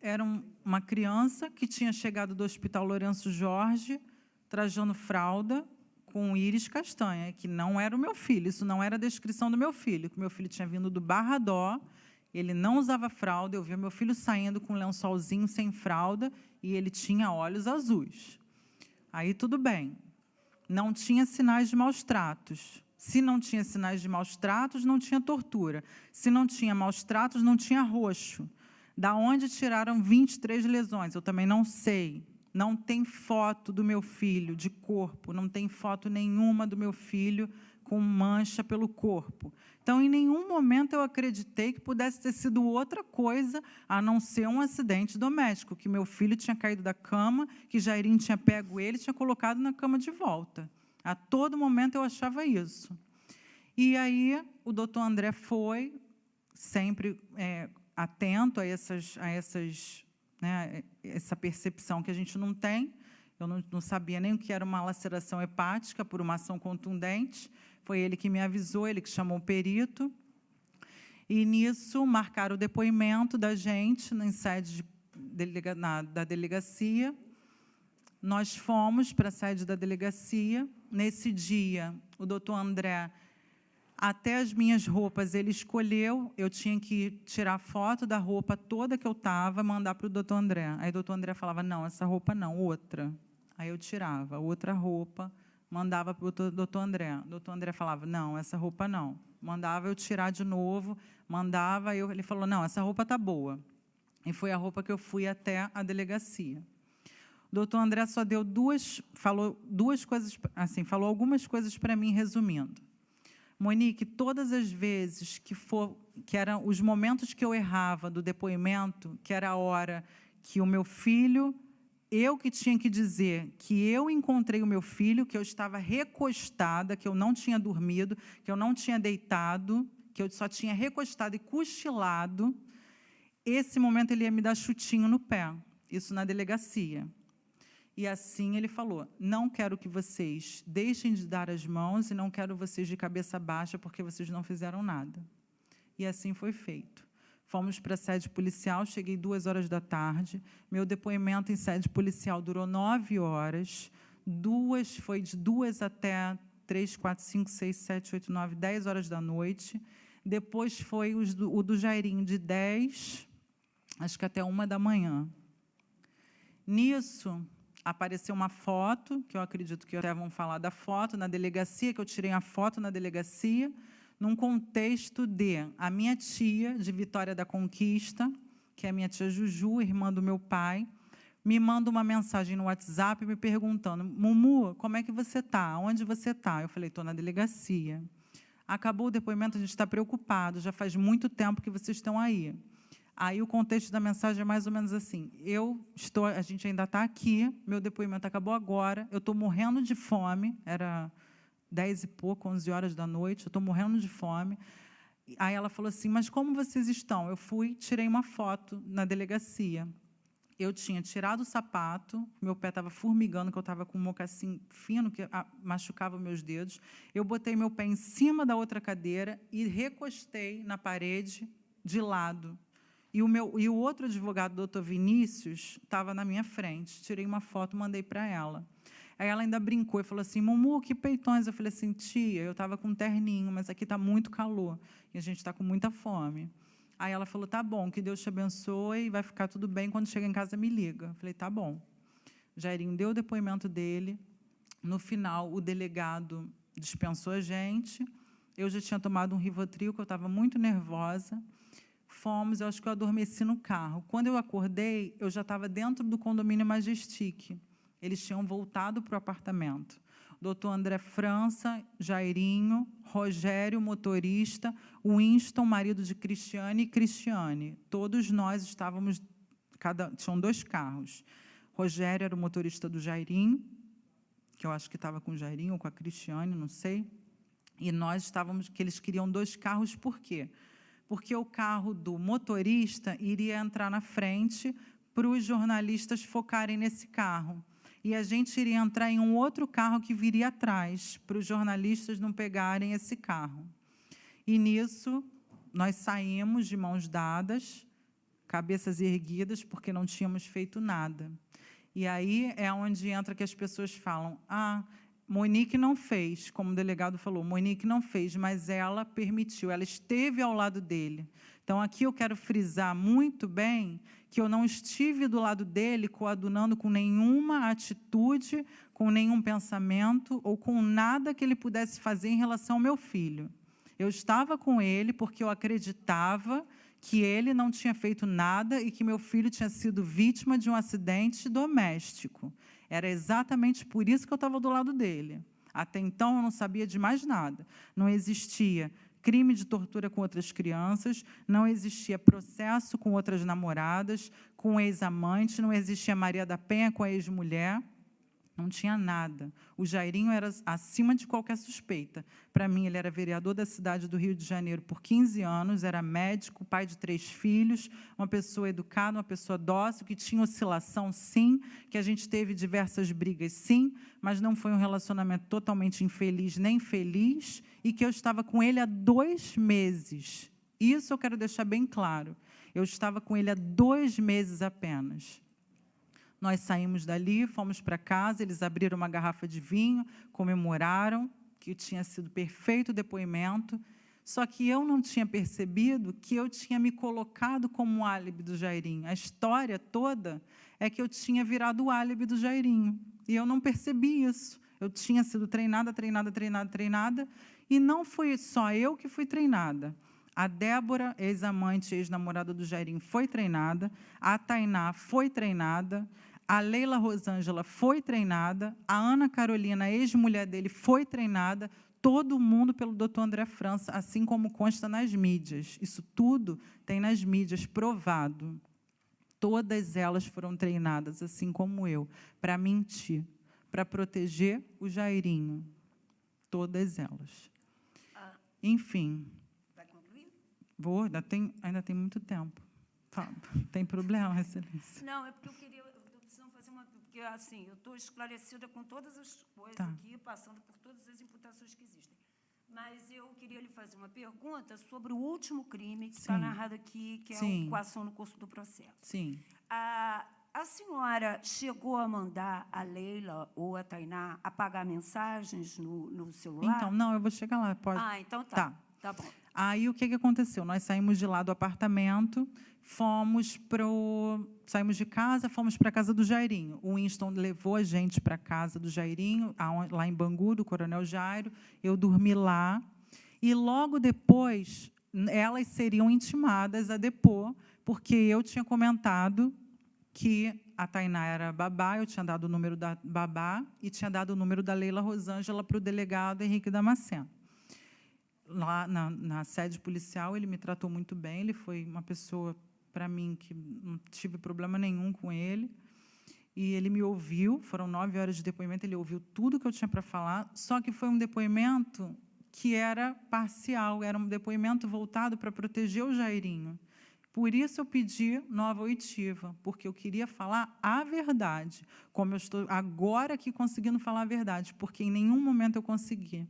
era uma criança que tinha chegado do Hospital Lourenço Jorge trajando fralda com íris castanha, que não era o meu filho, isso não era a descrição do meu filho, que meu filho tinha vindo do Barra Dó, ele não usava fralda, eu via meu filho saindo com um lençolzinho sem fralda e ele tinha olhos azuis. Aí tudo bem, não tinha sinais de maus tratos. Se não tinha sinais de maus tratos, não tinha tortura. Se não tinha maus tratos, não tinha roxo. Da onde tiraram 23 lesões? Eu também não sei. Não tem foto do meu filho de corpo, não tem foto nenhuma do meu filho com mancha pelo corpo. Então, em nenhum momento eu acreditei que pudesse ter sido outra coisa a não ser um acidente doméstico, que meu filho tinha caído da cama, que Jairinho tinha pego ele e tinha colocado na cama de volta. A todo momento eu achava isso. E aí o doutor André foi, sempre atento a essa percepção que a gente não tem. Eu não sabia nem o que era uma laceração hepática por uma ação contundente. Foi ele que me avisou, ele que chamou o perito. E, nisso, marcaram o depoimento da gente em sede da delegacia. Nós fomos para a sede da delegacia. Nesse dia, o doutor André, até as minhas roupas, ele escolheu, eu tinha que tirar foto da roupa toda que eu estava, mandar para o doutor André. Aí o doutor André falava, não, essa roupa não, outra. Aí eu tirava outra roupa, mandava para o doutor André. O doutor André falava, não, essa roupa não. Mandava eu tirar de novo, mandava, ele falou, não, essa roupa está boa. E foi a roupa que eu fui até a delegacia. O doutor André só deu falou duas coisas, assim, falou algumas coisas para mim, resumindo. Monique, todas as vezes que eram os momentos que eu errava do depoimento, que era a hora que o meu filho, eu que tinha que dizer que eu encontrei o meu filho, que eu estava recostada, que eu não tinha dormido, que eu não tinha deitado, que eu só tinha recostado e cochilado, esse momento ele ia me dar chutinho no pé, isso na delegacia. E assim ele falou, não quero que vocês deixem de dar as mãos e não quero vocês de cabeça baixa porque vocês não fizeram nada. E assim foi feito. Fomos para a sede policial, cheguei 2h da tarde, meu depoimento em sede policial durou 9 horas, foi de 2 até 3, 4, 5, 6, 7, 8, 9, 10 horas da noite. Depois foi o do Jairinho de 10, acho que até 1 da manhã. Nisso, apareceu uma foto, que eu acredito que até vão falar da foto, na delegacia, que eu tirei a foto na delegacia, num contexto de a minha tia, de Vitória da Conquista, que é a minha tia Juju, irmã do meu pai, me manda uma mensagem no WhatsApp me perguntando, Mumu, como é que você está? Onde você está? Eu falei, estou na delegacia. Acabou o depoimento, a gente está preocupado, já faz muito tempo que vocês estão aí. Aí o contexto da mensagem é mais ou menos assim, a gente ainda está aqui, meu depoimento acabou agora, eu estou morrendo de fome, era 10 e pouco, 11 horas da noite, eu estou morrendo de fome. Aí ela falou assim, mas como vocês estão? Eu fui, tirei uma foto na delegacia. Eu tinha tirado o sapato, meu pé estava formigando, que eu estava com um mocassim fino, que machucava meus dedos. Eu botei meu pé em cima da outra cadeira e recostei na parede de lado. E o outro advogado, doutor Vinícius, estava na minha frente. Tirei uma foto, mandei para ela. Aí ela ainda brincou e falou assim, Mumu, que peitões. Eu falei assim, tia, eu estava com um terninho, mas aqui está muito calor e a gente está com muita fome. Aí ela falou, tá bom, que Deus te abençoe, vai ficar tudo bem, quando chegar em casa me liga. Eu falei, tá bom. Jairinho deu o depoimento dele, no final o delegado dispensou a gente, eu já tinha tomado um Rivotril, que eu estava muito nervosa, fomos, eu acho que eu adormeci no carro. Quando eu acordei, eu já estava dentro do condomínio Majestic. Eles tinham voltado para o apartamento. Doutor André França, Jairinho, Rogério, motorista, Winston, marido de Cristiane, e Cristiane. Todos nós estávamos, tinham 2 carros. Rogério era o motorista do Jairinho, que eu acho que estava com o Jairinho ou com a Cristiane, não sei. E nós estávamos, que eles queriam 2 carros, por quê? Porque o carro do motorista iria entrar na frente para os jornalistas focarem nesse carro. e a gente iria entrar em um outro carro que viria atrás, para os jornalistas não pegarem esse carro. E, nisso, nós saímos de mãos dadas, cabeças erguidas, porque não tínhamos feito nada. E aí é onde entra que as pessoas falam, Monique não fez, como o delegado falou, Monique não fez, mas ela permitiu, ela esteve ao lado dele. Então, aqui eu quero frisar muito bem que eu não estive do lado dele coadunando com nenhuma atitude, com nenhum pensamento ou com nada que ele pudesse fazer em relação ao meu filho. Eu estava com ele porque eu acreditava que ele não tinha feito nada e que meu filho tinha sido vítima de um acidente doméstico. Era exatamente por isso que eu estava do lado dele. Até então, eu não sabia de mais nada. Não existia crime de tortura com outras crianças, não existia processo com outras namoradas, com ex-amante, não existia Maria da Penha com a ex-mulher. Não tinha nada. O Jairinho era acima de qualquer suspeita. Para mim, ele era vereador da cidade do Rio de Janeiro por 15 anos, era médico, pai de 3 filhos, uma pessoa educada, uma pessoa dócil, que tinha oscilação, sim, que a gente teve diversas brigas, sim, mas não foi um relacionamento totalmente infeliz nem feliz, e que eu estava com ele há 2 meses. Isso eu quero deixar bem claro. Eu estava com ele há 2 meses apenas. Nós saímos dali, fomos para casa, eles abriram uma garrafa de vinho, comemoraram que tinha sido perfeito o depoimento, só que eu não tinha percebido que eu tinha me colocado como álibi do Jairinho. A história toda é que eu tinha virado o álibi do Jairinho, e eu não percebi isso. Eu tinha sido treinada, e não fui só eu que fui treinada. A Débora, ex-amante, ex-namorada do Jairinho, foi treinada, a Tainá foi treinada, a Leila Rosângela foi treinada, a Ana Carolina, ex-mulher dele, foi treinada, todo mundo pelo Dr. André França, assim como consta nas mídias. Isso tudo tem nas mídias, provado. Todas elas foram treinadas, assim como eu, para mentir, para proteger o Jairinho. Todas elas. Enfim. Vai concluir? Vou, ainda tem muito tempo. Tem problema, Excelência? Não, é porque eu estou precisando fazer uma... Porque, assim, eu estou esclarecida com todas as coisas aqui, passando por todas as imputações que existem. Mas eu queria lhe fazer uma pergunta sobre o último crime que está narrado aqui, que é a coação no curso do processo. Sim. A senhora chegou a mandar a Leila ou a Tainá apagar mensagens no celular? Então, não, eu vou chegar lá. Pode... Então tá. Tá bom. Aí, o que aconteceu? Nós saímos de lá do apartamento, saímos de casa, fomos para a casa do Jairinho. O Winston levou a gente para a casa do Jairinho, lá em Bangu, do Coronel Jairo. Eu dormi lá. E, logo depois, elas seriam intimadas a depor, porque eu tinha comentado que a Tainá era babá, eu tinha dado o número da babá e tinha dado o número da Leila Rosângela para o delegado Henrique Damasceno. Lá na sede policial, ele me tratou muito bem, ele foi uma pessoa, para mim, que não tive problema nenhum com ele, e ele me ouviu, foram 9 horas de depoimento, ele ouviu tudo que eu tinha para falar, só que foi um depoimento que era parcial, era um depoimento voltado para proteger o Jairinho. Por isso eu pedi nova oitiva, porque eu queria falar a verdade, como eu estou agora aqui conseguindo falar a verdade, porque em nenhum momento eu consegui.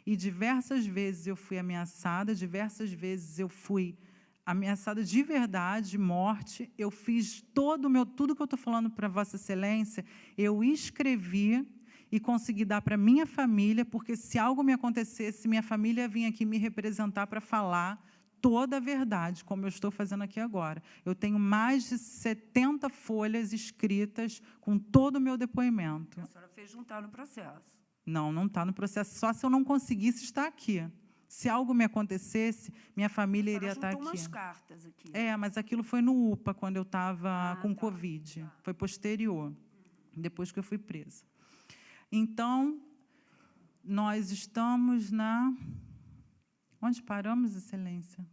E diversas vezes eu fui ameaçada, diversas vezes eu fui ameaçada de verdade, de morte. Eu fiz tudo que eu estou falando para Vossa Excelência, eu escrevi e consegui dar para minha família, porque se algo me acontecesse, minha família vinha aqui me representar para falar toda a verdade, como eu estou fazendo aqui agora. Eu tenho mais de 70 folhas escritas com todo o meu depoimento. A senhora fez juntar no processo. Não está no processo, só se eu não conseguisse estar aqui. Se algo me acontecesse, minha família iria estar aqui. Umas cartas aqui. Mas aquilo foi no UPA, quando eu estava com Covid. Foi posterior, depois que eu fui presa. Então, nós estamos na... Onde paramos, Excelência?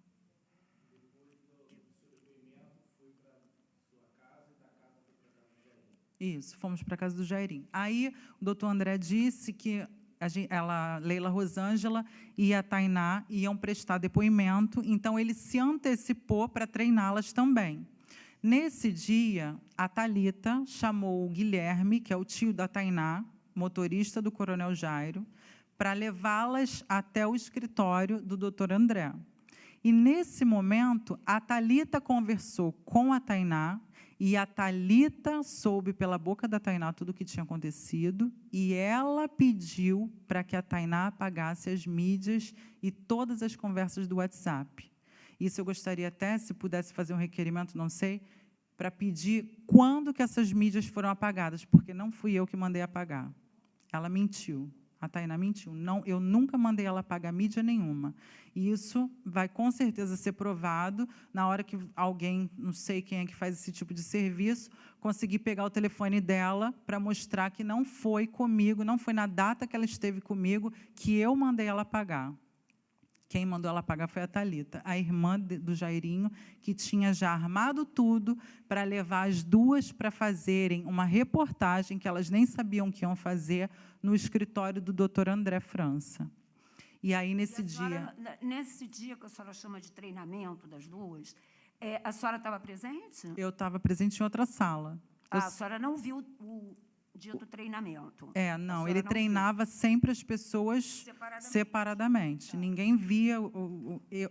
Isso, fomos para a casa do Jairinho. Aí, o doutor André disse que Leila Rosângela e a Tainá iam prestar depoimento, então ele se antecipou para treiná-las também. Nesse dia, a Thalita chamou o Guilherme, que é o tio da Tainá, motorista do Coronel Jairo, para levá-las até o escritório do Dr. André. E, nesse momento, a Thalita conversou com a Tainá, e a Thalita soube pela boca da Tainá tudo o que tinha acontecido, e ela pediu para que a Tainá apagasse as mídias e todas as conversas do WhatsApp. Isso eu gostaria até, se pudesse fazer um requerimento, não sei, para pedir quando que essas mídias foram apagadas, porque não fui eu que mandei apagar. Ela mentiu. A Tainá mentiu. Não, eu nunca mandei ela apagar mídia nenhuma. E isso vai, com certeza, ser provado na hora que alguém, não sei quem é que faz esse tipo de serviço, conseguir pegar o telefone dela para mostrar que não foi comigo, não foi na data que ela esteve comigo, que eu mandei ela apagar. Quem mandou ela pagar foi a Thalita, a irmã do Jairinho, que tinha já armado tudo para levar as duas para fazerem uma reportagem, que elas nem sabiam o que iam fazer, no escritório do Dr. André França. E aí, nesse dia... Nesse dia que a senhora chama de treinamento das duas, a senhora estava presente? Eu estava presente em outra sala. A senhora não viu o dito treinamento? Não, ele treinava sempre as pessoas separadamente. Ninguém via,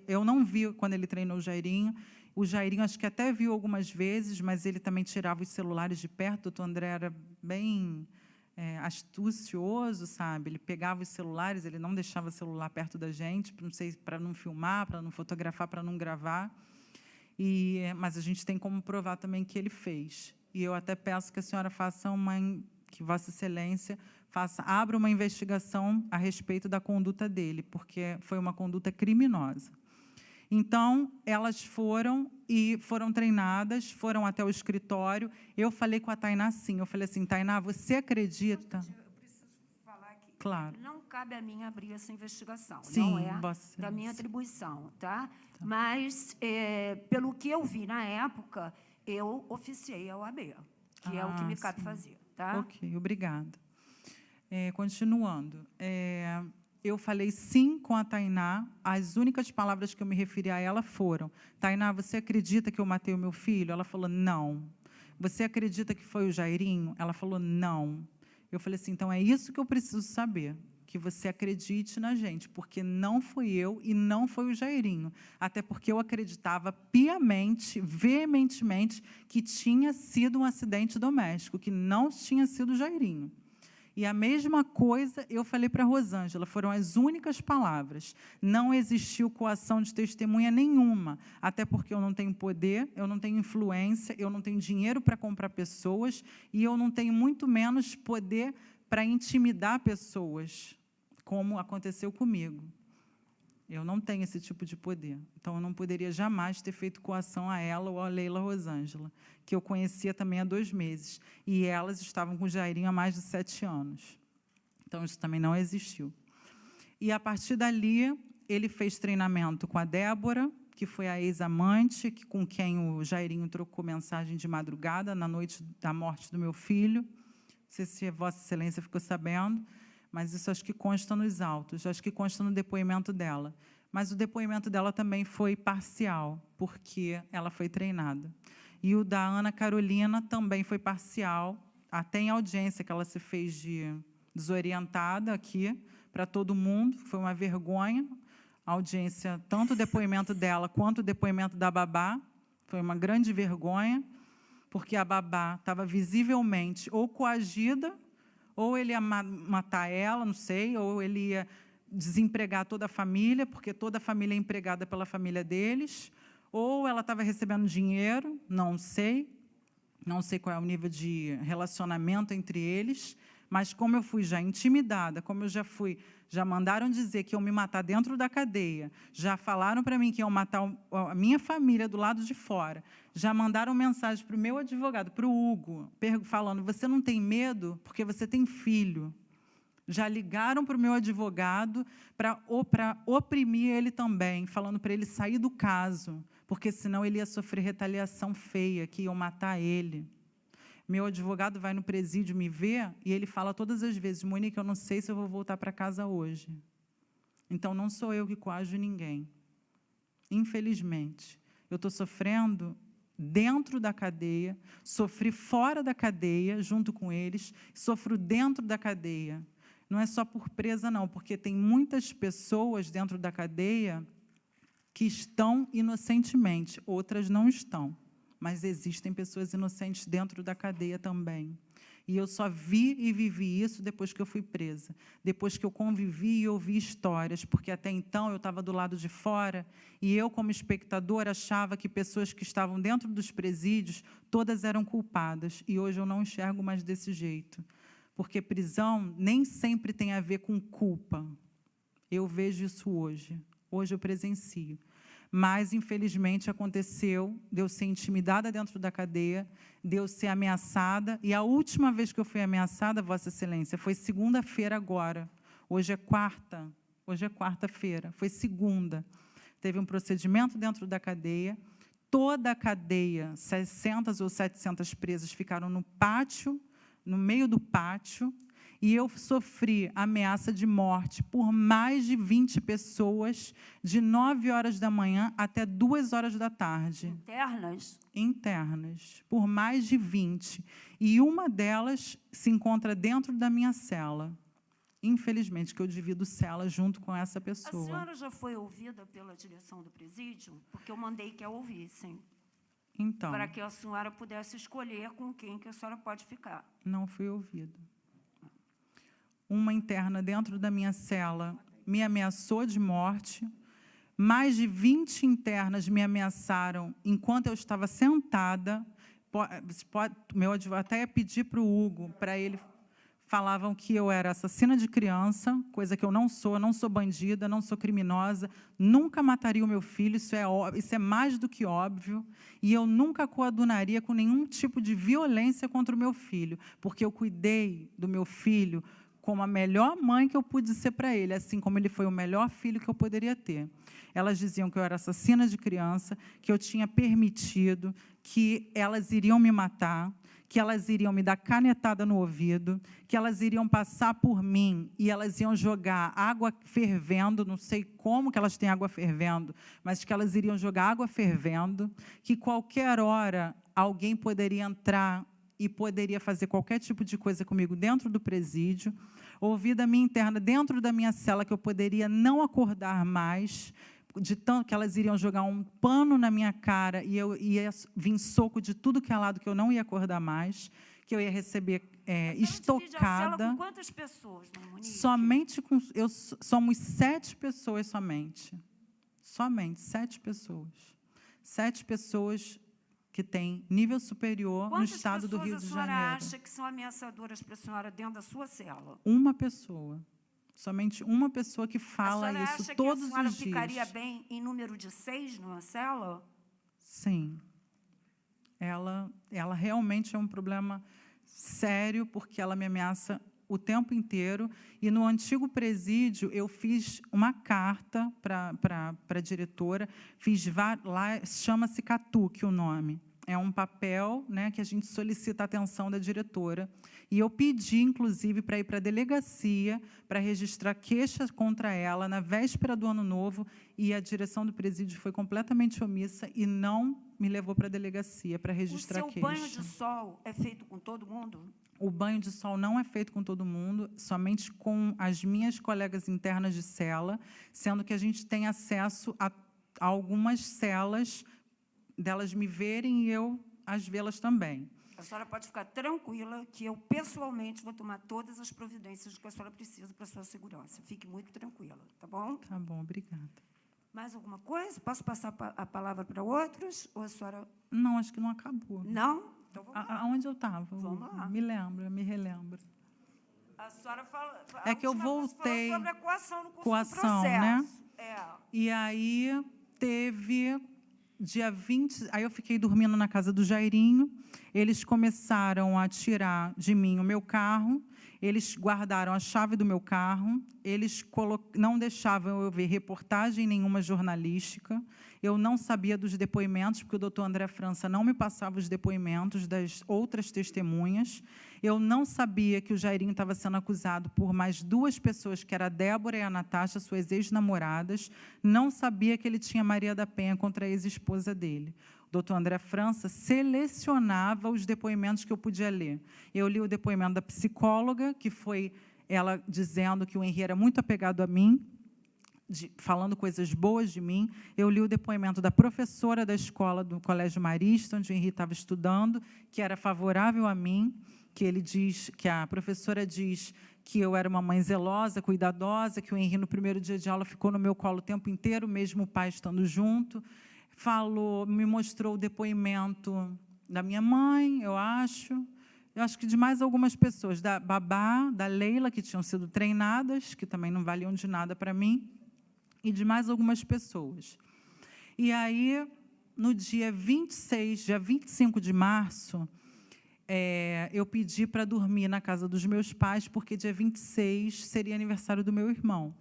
eu não vi quando ele treinou o Jairinho. O Jairinho, acho que até viu algumas vezes, mas ele também tirava os celulares de perto. O doutor André era bem astucioso, sabe? Ele pegava os celulares, ele não deixava o celular perto da gente, não sei, para não filmar, para não fotografar, para não gravar. Mas a gente tem como provar também que ele fez. E eu até peço que a senhora faça que Vossa Excelência abra uma investigação a respeito da conduta dele, porque foi uma conduta criminosa. Então, elas foram treinadas, foram até o escritório. Eu falei com a Tainá assim, eu falei assim, Tainá, você acredita? Eu preciso falar aqui. Claro. Não cabe a mim abrir essa investigação, Sim, não é da minha atribuição, tá? Mas, pelo que eu vi na época, eu oficiei a OAB, que é o que me cabe fazer. Tá? Ok, obrigada. Continuando. Eu falei sim com a Tainá. As únicas palavras que eu me referi a ela foram: Tainá, você acredita que eu matei o meu filho? Ela falou, não. Você acredita que foi o Jairinho? Ela falou, não. Eu falei assim, então é isso que eu preciso saber, que você acredite na gente, porque não fui eu e não foi o Jairinho. Até porque eu acreditava piamente, veementemente, que tinha sido um acidente doméstico, que não tinha sido o Jairinho. E a mesma coisa eu falei para a Rosângela, foram as únicas palavras. Não existiu coação de testemunha nenhuma, até porque eu não tenho poder, eu não tenho influência, eu não tenho dinheiro para comprar pessoas e eu não tenho muito menos poder para intimidar pessoas, como aconteceu comigo. Eu não tenho esse tipo de poder. Então, eu não poderia jamais ter feito coação a ela ou a Leila Rosângela, que eu conhecia também há 2 meses. E elas estavam com o Jairinho há mais de 7 anos. Então, isso também não existiu. E, a partir dali, ele fez treinamento com a Débora, que foi a ex-amante, com quem o Jairinho trocou mensagem de madrugada, na noite da morte do meu filho. Não sei se Vossa Excelência ficou sabendo, mas isso acho que consta nos autos, acho que consta no depoimento dela. Mas o depoimento dela também foi parcial, porque ela foi treinada. E o da Ana Carolina também foi parcial, até em audiência que ela se fez de desorientada aqui, para todo mundo, foi uma vergonha. A audiência, tanto o depoimento dela quanto o depoimento da babá, foi uma grande vergonha, porque a babá estava visivelmente ou coagida, ou ele ia matar ela, não sei, ou ele ia desempregar toda a família, porque toda a família é empregada pela família deles, ou ela estava recebendo dinheiro, não sei qual é o nível de relacionamento entre eles, mas como eu fui já intimidada, como eu já mandaram dizer que iam me matar dentro da cadeia, já falaram para mim que iam matar a minha família do lado de fora, já mandaram mensagem para o meu advogado, para o Hugo, falando, você não tem medo porque você tem filho. Já ligaram para o meu advogado para oprimir ele também, falando para ele sair do caso, porque senão ele ia sofrer retaliação feia, que iam matar ele. Meu advogado vai no presídio me ver e ele fala todas as vezes, Monique, eu não sei se eu vou voltar para casa hoje. Então, não sou eu que coajo ninguém. Infelizmente. Eu estou sofrendo dentro da cadeia, sofri fora da cadeia, junto com eles, sofro dentro da cadeia. Não é só por presa, não, porque tem muitas pessoas dentro da cadeia que estão inocentemente, outras não estão, mas existem pessoas inocentes dentro da cadeia também. E eu só vi e vivi isso depois que eu fui presa, depois que eu convivi e ouvi histórias, porque até então eu estava do lado de fora e eu, como espectadora, achava que pessoas que estavam dentro dos presídios, todas eram culpadas, e hoje eu não enxergo mais desse jeito, porque prisão nem sempre tem a ver com culpa. Eu vejo isso hoje eu presencio. Mas, infelizmente, aconteceu de eu ser intimidada dentro da cadeia, de eu ser ameaçada, e a última vez que eu fui ameaçada, Vossa Excelência, foi segunda-feira agora. Hoje é quarta-feira, foi segunda. Teve um procedimento dentro da cadeia, toda a cadeia, 600 ou 700 presas ficaram no pátio, no meio do pátio, e eu sofri ameaça de morte por mais de 20 pessoas, de 9 horas da manhã até 2 horas da tarde. Internas? Internas, por mais de 20. E uma delas se encontra dentro da minha cela. Infelizmente, que eu divido cela junto com essa pessoa. A senhora já foi ouvida pela direção do presídio? Porque eu mandei que a ouvissem. Então. Para que a senhora pudesse escolher com quem que a senhora pode ficar. Não fui ouvida. Uma interna dentro da minha cela me ameaçou de morte. Mais de 20 internas me ameaçaram enquanto eu estava sentada. Meu advogado até ia pedir para o Hugo, para ele... Falavam que eu era assassina de criança, coisa que eu não sou bandida, não sou criminosa, nunca mataria o meu filho, isso é mais do que óbvio, e eu nunca coadunaria com nenhum tipo de violência contra o meu filho, porque eu cuidei do meu filho como a melhor mãe que eu pude ser para ele, assim como ele foi o melhor filho que eu poderia ter. Elas diziam que eu era assassina de criança, que eu tinha permitido, que elas iriam me matar, que elas iriam me dar canetada no ouvido, que elas iriam passar por mim e elas iam jogar água fervendo, não sei como que elas têm água fervendo, mas que elas iriam jogar água fervendo, que qualquer hora alguém poderia entrar e poderia fazer qualquer tipo de coisa comigo dentro do presídio, ouvi da minha interna dentro da minha cela que eu poderia não acordar mais, de tanto que elas iriam jogar um pano na minha cara e eu ia vir soco de tudo que é lado, que eu não ia acordar mais, que eu ia receber estocada. A cela com quantas pessoas, Monique? Somente com... somos 7 pessoas somente. Somente 7 pessoas. 7 pessoas que têm nível superior no estado do Rio de Janeiro. Quantas pessoas a senhora acha que são ameaçadoras para a senhora dentro da sua cela? Uma pessoa. Somente uma pessoa que fala isso todos os dias. A senhora ficaria bem em número de 6 numa cela? Sim. Ela realmente é um problema sério, porque ela me ameaça o tempo inteiro. E no antigo presídio, eu fiz uma carta para a diretora, lá chama-se Catuque o nome. É um papel, né, que a gente solicita a atenção da diretora. E eu pedi, inclusive, para ir para a delegacia, para registrar queixa contra ela na véspera do Ano Novo, e a direção do presídio foi completamente omissa e não me levou para a delegacia para registrar queixa. O seu banho de sol é feito com todo mundo? O banho de sol não é feito com todo mundo, somente com as minhas colegas internas de cela, sendo que a gente tem acesso a algumas celas delas me verem e eu as vê-las também. A senhora pode ficar tranquila que eu, pessoalmente, vou tomar todas as providências que a senhora precisa para a sua segurança. Fique muito tranquila, tá bom? Tá bom, obrigada. Mais alguma coisa? Posso passar a palavra para outros? Ou a senhora... Não, acho que não acabou. Não? Então vamos lá. Aonde eu estava? Vamos lá. Me relembro. A senhora fala... É que eu voltei... sobre a coação no curso coação, do processo. Né? E aí teve... Dia 20, aí eu fiquei dormindo na casa do Jairinho, eles começaram a tirar de mim o meu carro, eles guardaram a chave do meu carro, eles não deixavam eu ver reportagem nenhuma jornalística, eu não sabia dos depoimentos, porque o doutor André França não me passava os depoimentos das outras testemunhas, eu não sabia que o Jairinho estava sendo acusado por mais 2 pessoas, que era a Débora e a Natasha, suas ex-namoradas, não sabia que ele tinha Maria da Penha contra a ex-esposa dele. doutor André França selecionava os depoimentos que eu podia ler. Eu li o depoimento da psicóloga, que foi ela dizendo que o Henri era muito apegado a mim, falando coisas boas de mim. Eu li o depoimento da professora da escola do Colégio Marista, onde o Henri estava estudando, que era favorável a mim, que a professora diz que eu era uma mãe zelosa, cuidadosa, que o Henri, no primeiro dia de aula, ficou no meu colo o tempo inteiro, mesmo o pai estando junto. Me mostrou o depoimento da minha mãe, eu acho que de mais algumas pessoas, da babá, da Leila, que tinham sido treinadas, que também não valiam de nada para mim, e de mais algumas pessoas. E aí, no dia 25 de março, eu pedi para dormir na casa dos meus pais, porque dia 26 seria aniversário do meu irmão.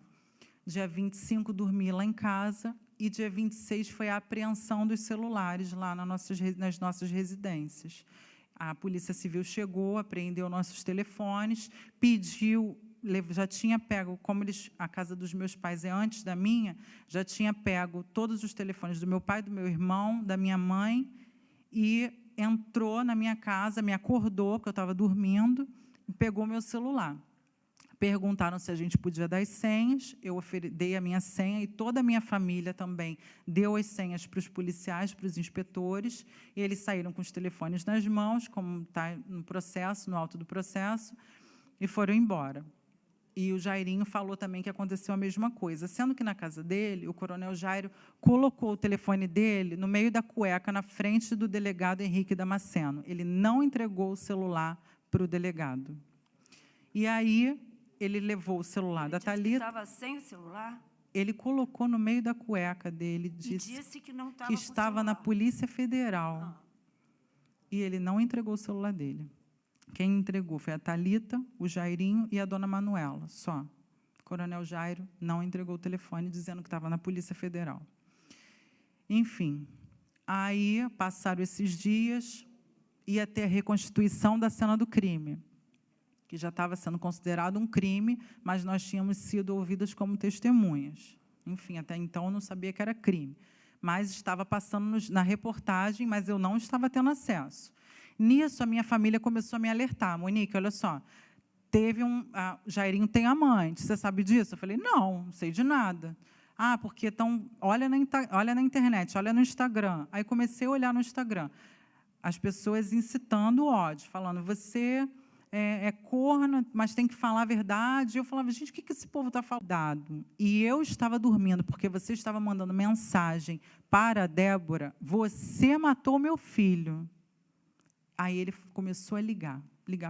Dia 25, dormi lá em casa, e dia 26 foi a apreensão dos celulares lá nas nossas residências. A Polícia Civil chegou, apreendeu nossos telefones, pediu, já tinha pego, como a casa dos meus pais é antes da minha, já tinha pego todos os telefones do meu pai, do meu irmão, da minha mãe, e entrou na minha casa, me acordou, porque eu estava dormindo, e pegou meu celular. Perguntaram se a gente podia dar as senhas, eu dei a minha senha, e toda a minha família também deu as senhas para os policiais, para os inspetores, e eles saíram com os telefones nas mãos, como está no processo, no auto do processo, e foram embora. E o Jairinho falou também que aconteceu a mesma coisa, sendo que, na casa dele, o coronel Jairo colocou o telefone dele no meio da cueca, na frente do delegado Henrique Damasceno. Ele não entregou o celular para o delegado. E aí, ele levou o celular da Thalita. Ele estava sem o celular? Ele colocou no meio da cueca dele, disse que não estava que estava na Polícia Federal. E ele não entregou o celular dele. Quem entregou foi a Thalita, o Jairinho e a dona Manuela, só. O coronel Jairo não entregou o telefone, dizendo que estava na Polícia Federal. Enfim, aí passaram esses dias, ia ter a reconstituição da cena do crime, que já estava sendo considerado um crime, mas nós tínhamos sido ouvidas como testemunhas. Enfim, até então eu não sabia que era crime, mas estava passando na reportagem, mas eu não estava tendo acesso. Nisso, a minha família começou a me alertar. Monique, olha só, Jairinho tem amante, você sabe disso? Eu falei, não sei de nada. Ah, porque olha na internet, olha no Instagram. Aí comecei a olhar no Instagram. As pessoas incitando o ódio, falando, você é corna, mas tem que falar a verdade. Eu falava, gente, o que esse povo está falando? E eu estava dormindo, porque você estava mandando mensagem para a Débora, você matou meu filho. Aí ele começou a ligar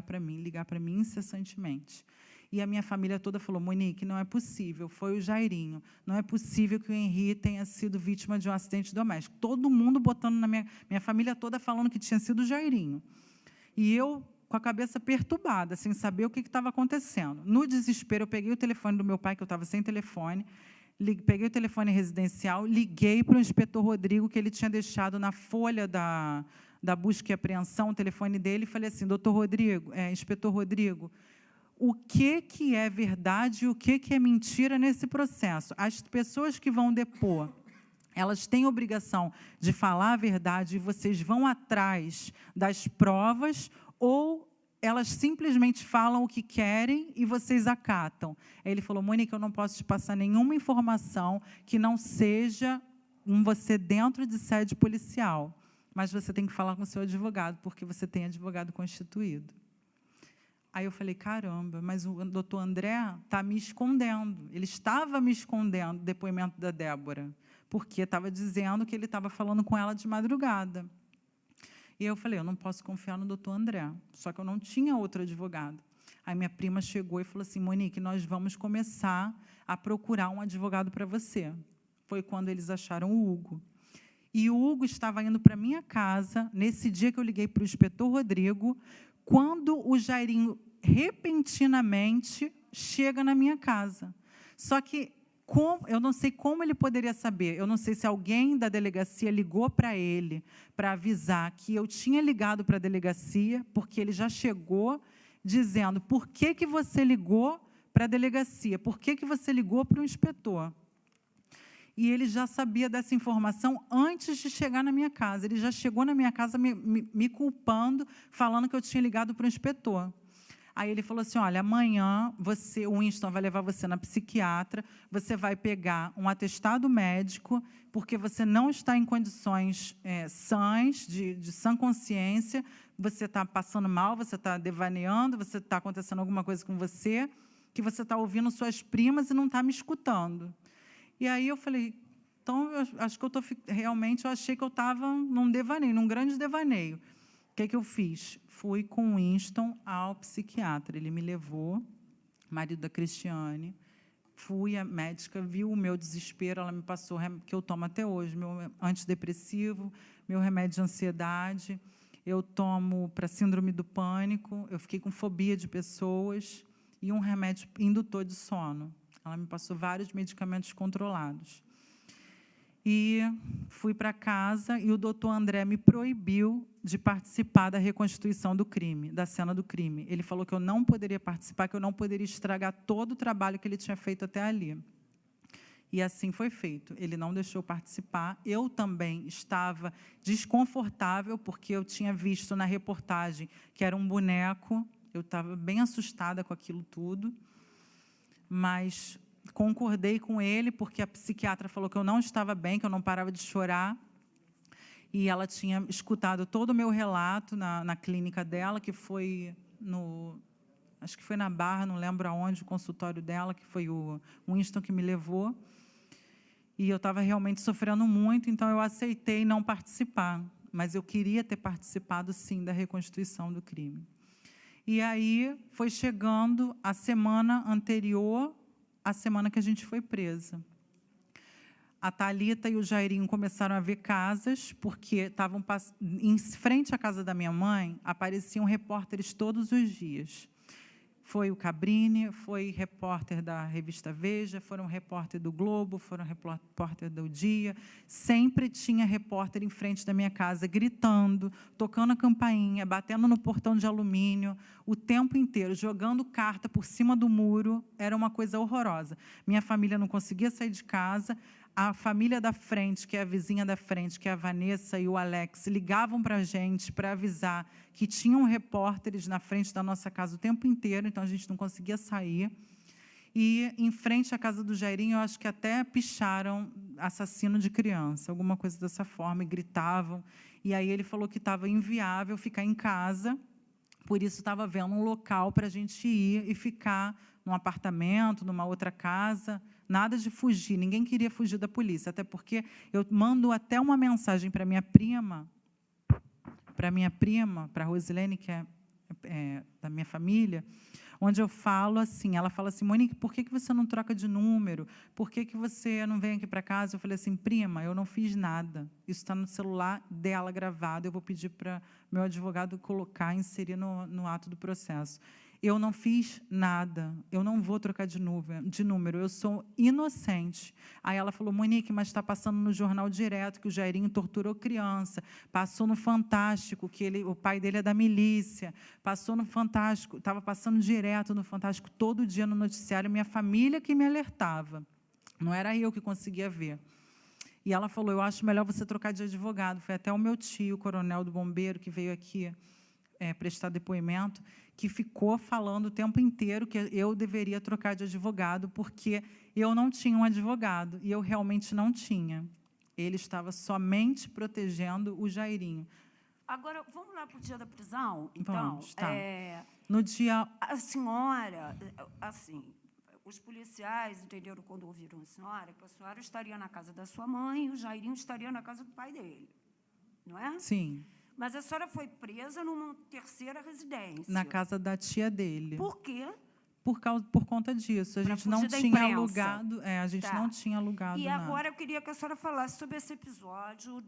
para mim incessantemente. E a minha família toda falou, Monique, não é possível, foi o Jairinho, não é possível que o Henri tenha sido vítima de um acidente doméstico. Todo mundo botando na minha família toda falando que tinha sido o Jairinho. E eu, com a cabeça perturbada, sem saber o que estava acontecendo. No desespero, eu peguei o telefone do meu pai, que eu estava sem telefone, peguei o telefone residencial, liguei para o inspetor Rodrigo, que ele tinha deixado na folha da busca e apreensão, o telefone dele, e falei assim, inspetor Rodrigo, o que é verdade e o que é mentira nesse processo? As pessoas que vão depor, elas têm obrigação de falar a verdade e vocês vão atrás das provas, ou elas simplesmente falam o que querem e vocês acatam? Aí ele falou, Monique, eu não posso te passar nenhuma informação que não seja você dentro de sede policial, mas você tem que falar com o seu advogado, porque você tem advogado constituído. Aí eu falei, caramba, mas o doutor André está me escondendo. Ele estava me escondendo, depoimento da Débora, porque estava dizendo que ele estava falando com ela de madrugada. E eu falei, eu não posso confiar no doutor André, só que eu não tinha outro advogado. Aí minha prima chegou e falou assim, Monique, nós vamos começar a procurar um advogado para você. Foi quando eles acharam o Hugo. E o Hugo estava indo para a minha casa, nesse dia que eu liguei para o inspetor Rodrigo, quando o Jairinho, repentinamente, chega na minha casa. Só que eu não sei como ele poderia saber, eu não sei se alguém da delegacia ligou para ele para avisar que eu tinha ligado para a delegacia, porque ele já chegou dizendo, por que você ligou para a delegacia? Por que você ligou para o inspetor? E ele já sabia dessa informação antes de chegar na minha casa. Ele já chegou na minha casa me culpando, falando que eu tinha ligado para o inspetor. Aí ele falou assim, olha, amanhã o Winston vai levar você na psiquiatra, você vai pegar um atestado médico, porque você não está em condições sãs, de sã consciência, você está passando mal, você está devaneando, você está acontecendo alguma coisa com você, que você está ouvindo suas primas e não está me escutando. E aí eu falei, então, acho que eu realmente, eu achei que eu estava num devaneio, num grande devaneio. O que eu fiz? Fui com o Winston ao psiquiatra. Ele me levou, marido da Cristiane. Fui, a médica viu o meu desespero, ela me passou, que eu tomo até hoje, meu antidepressivo, meu remédio de ansiedade. Eu tomo para síndrome do pânico, eu fiquei com fobia de pessoas, e um remédio indutor de sono. Ela me passou vários medicamentos controlados. E fui para casa e o doutor André me proibiu de participar da reconstituição do crime, da cena do crime. Ele falou que eu não poderia participar, que eu não poderia estragar todo o trabalho que ele tinha feito até ali. E assim foi feito. Ele não deixou participar. Eu também estava desconfortável, porque eu tinha visto na reportagem que era um boneco. Eu estava bem assustada com aquilo tudo. Mas concordei com ele, porque a psiquiatra falou que eu não estava bem, que eu não parava de chorar. E ela tinha escutado todo o meu relato na clínica dela, que foi acho que foi na Barra, não lembro aonde, o consultório dela, que foi o Winston que me levou. E eu estava realmente sofrendo muito, então eu aceitei não participar. Mas eu queria ter participado, sim, da reconstituição do crime. E aí foi chegando a semana anterior à semana que a gente foi presa. A Thalita e o Jairinho começaram a ver casas, porque estavam em frente à casa da minha mãe, apareciam repórteres todos os dias. Foi o Cabrini, foi repórter da revista Veja, foram repórter do Globo, foram repórter do Dia. Sempre tinha repórter em frente da minha casa, gritando, tocando a campainha, batendo no portão de alumínio, o tempo inteiro, jogando carta por cima do muro. Era uma coisa horrorosa. Minha família não conseguia sair de casa. A família da frente, que é a vizinha da frente, que é a Vanessa e o Alex, ligavam para a gente para avisar que tinham repórteres na frente da nossa casa o tempo inteiro, então a gente não conseguia sair. E, em frente à casa do Jairinho, eu acho que até picharam assassino de criança, alguma coisa dessa forma, e gritavam. E aí ele falou que estava inviável ficar em casa, por isso estava vendo um local para a gente ir e ficar num apartamento, numa outra casa. Nada de fugir, ninguém queria fugir da polícia, até porque eu mando até uma mensagem para minha prima, para a Rosilene, que é da minha família, onde eu falo assim, ela fala assim, Monique, por que você não troca de número? Por que você não vem aqui para casa? Eu falei assim, prima, eu não fiz nada, isso está no celular dela gravado, eu vou pedir para meu advogado colocar, inserir no ato do processo. Eu não fiz nada, eu não vou trocar de número, eu sou inocente. Aí ela falou, Monique, mas está passando no jornal direto que o Jairinho torturou criança, passou no Fantástico, que o pai dele é da milícia, passou no Fantástico, estava passando direto no Fantástico, todo dia no noticiário, minha família que me alertava, não era eu que conseguia ver. E ela falou, eu acho melhor você trocar de advogado. Foi até o meu tio, o coronel do bombeiro, que veio aqui prestar depoimento, que ficou falando o tempo inteiro que eu deveria trocar de advogado, porque eu não tinha um advogado, e eu realmente não tinha. Ele estava somente protegendo o Jairinho. Agora, vamos lá para o dia da prisão? Então, vamos, tá. No dia... A senhora, assim, os policiais entenderam quando ouviram a senhora, que a senhora estaria na casa da sua mãe e o Jairinho estaria na casa do pai dele, não é? Sim. Mas a senhora foi presa numa terceira residência. Na casa da tia dele. Por quê? Por conta disso. A gente não tinha alugado. A gente não tinha alugado E nada. agora eu queria que a senhora falasse sobre esse episódio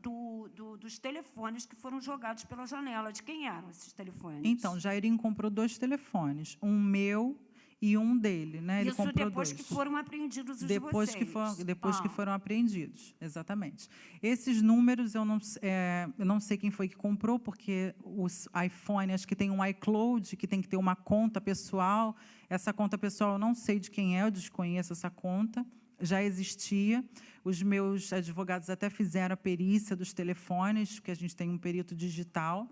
dos telefones que foram jogados pela janela. De quem eram esses telefones? Então, Jairinho comprou 2 telefones, um meu e um dele, né? Ele Isso comprou depois 2. que foram apreendidos os depois de vocês. Depois que foram apreendidos, exatamente. Esses números, eu não sei quem foi que comprou, porque os iPhone, acho que tem um iCloud, que tem que ter uma conta pessoal. Essa conta pessoal, eu não sei de quem é, eu desconheço essa conta. já existia. Os meus advogados até fizeram a perícia dos telefones, porque a gente tem um perito digital.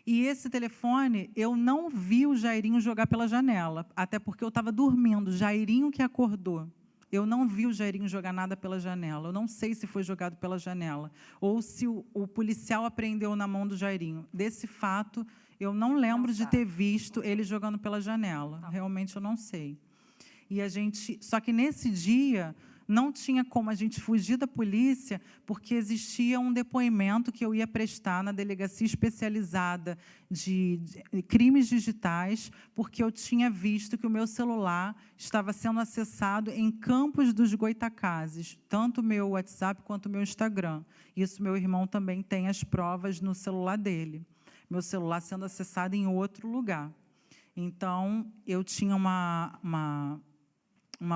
E esse telefone, eu não vi o Jairinho jogar pela janela, até porque eu estava dormindo, Jairinho que acordou. Eu não vi o Jairinho jogar nada pela janela. Eu não sei se foi jogado pela janela, ou se o policial apreendeu na mão do Jairinho. Desse fato, eu não lembro de ter visto ele jogando pela janela. Realmente, eu não sei. E a gente, só que nesse dia não tinha como a gente fugir da polícia, porque existia um depoimento que eu ia prestar na delegacia especializada de crimes digitais, porque eu tinha visto que o meu celular estava sendo acessado em Campos dos Goytacazes, tanto o meu WhatsApp quanto o meu Instagram. Isso meu irmão também tem as provas no celular dele. Meu celular sendo acessado em outro lugar. Então, eu tinha uma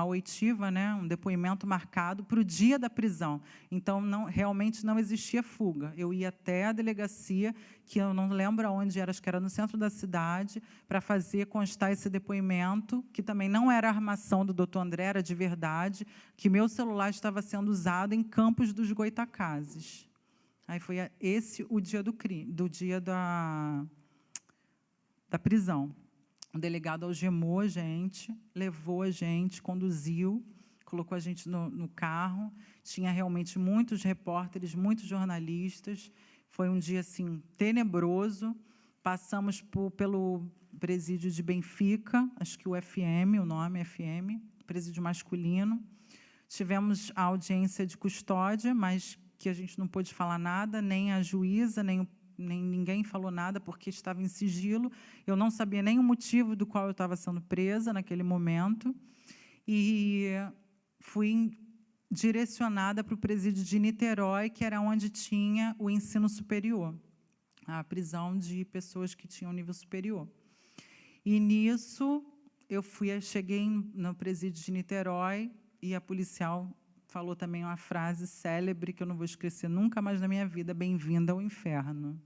oitiva, né, um depoimento marcado para o dia da prisão. Então, realmente não existia fuga. Eu ia até a delegacia, que eu não lembro aonde era, acho que era no centro da cidade, para fazer constar esse depoimento, que também não era armação do doutor André, era de verdade, que meu celular estava sendo usado em Campos dos Goytacazes. Aí foi esse o dia do dia da prisão. O delegado algemou a gente, levou a gente, conduziu, colocou a gente no carro. Tinha realmente muitos repórteres, muitos jornalistas. Foi um dia assim tenebroso. Passamos pelo presídio de Benfica, acho que o FM, o nome é FM, presídio masculino. Tivemos a audiência de custódia, mas que a gente não pôde falar nada, nem a juíza, nem ninguém falou nada, porque estava em sigilo. Eu não sabia nem o motivo do qual eu estava sendo presa naquele momento. E fui direcionada para o presídio de Niterói, que era onde tinha o ensino superior, a prisão de pessoas que tinham nível superior. E, nisso, cheguei no presídio de Niterói, e a policial falou também uma frase célebre, que eu não vou esquecer nunca mais na minha vida: bem-vinda ao inferno.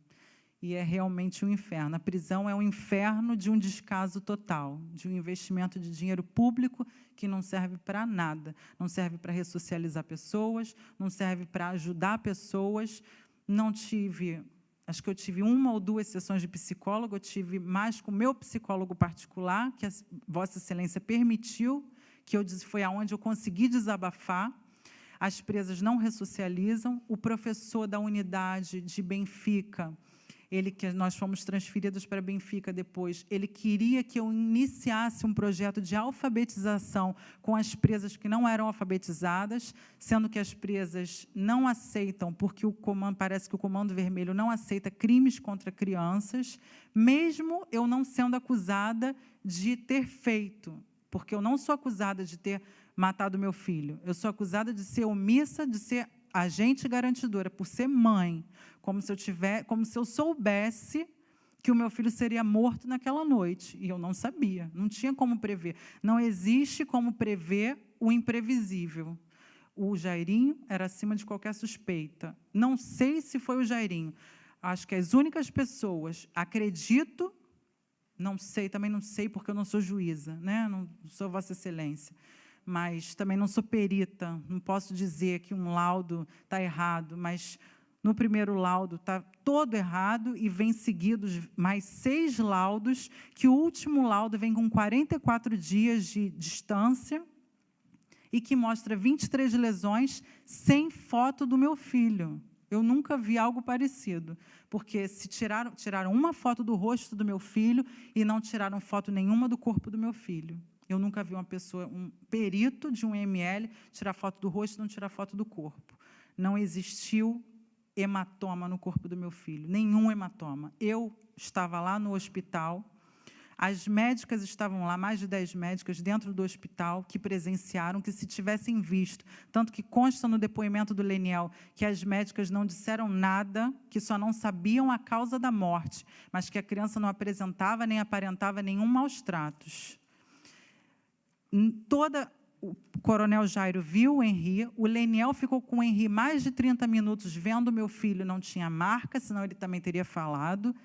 E é realmente um inferno. A prisão é um inferno de um descaso total, de um investimento de dinheiro público que não serve para nada. Não serve para ressocializar pessoas, não serve para ajudar pessoas. Não tive, acho que eu tive 1 ou 2 sessões de psicólogo, eu tive mais com o meu psicólogo particular, que a Vossa Excelência permitiu, que foi aonde eu consegui desabafar. As presas não ressocializam. O professor da unidade de Benfica, que nós fomos transferidos para Benfica depois, ele queria que eu iniciasse um projeto de alfabetização com as presas que não eram alfabetizadas, sendo que as presas não aceitam, porque parece que o Comando Vermelho não aceita crimes contra crianças, mesmo eu não sendo acusada de ter feito, porque eu não sou acusada de ter matado meu filho. Eu sou acusada de ser omissa, de ser agente garantidora, por ser mãe, como se eu soubesse que o meu filho seria morto naquela noite. E eu não sabia, não tinha como prever. Não existe como prever o imprevisível. O Jairinho era acima de qualquer suspeita. Não sei se foi o Jairinho. Acho que as únicas pessoas, acredito, não sei, também não sei, porque eu não sou juíza, né? Não sou Vossa Excelência, mas também não sou perita, não posso dizer que um laudo está errado, mas no primeiro laudo está todo errado e vem seguidos mais 6 laudos, que o último laudo vem com 44 dias de distância e que mostra 23 lesões sem foto do meu filho. Eu nunca vi algo parecido, porque se tiraram uma foto do rosto do meu filho e não tiraram foto nenhuma do corpo do meu filho. Eu nunca vi uma pessoa, um perito de um ML, tirar foto do rosto e não tirar foto do corpo. Não existiu hematoma no corpo do meu filho, nenhum hematoma. Eu estava lá no hospital, as médicas estavam lá, mais de 10 médicas dentro do hospital, que presenciaram, que se tivessem visto, tanto que consta no depoimento do Leniel, que as médicas não disseram nada, que só não sabiam a causa da morte, mas que a criança não apresentava nem aparentava nenhum maus tratos. O coronel Jairo viu o Henri, o Leniel ficou com o Henri mais de 30 minutos vendo o meu filho, não tinha marca, senão ele também teria falado.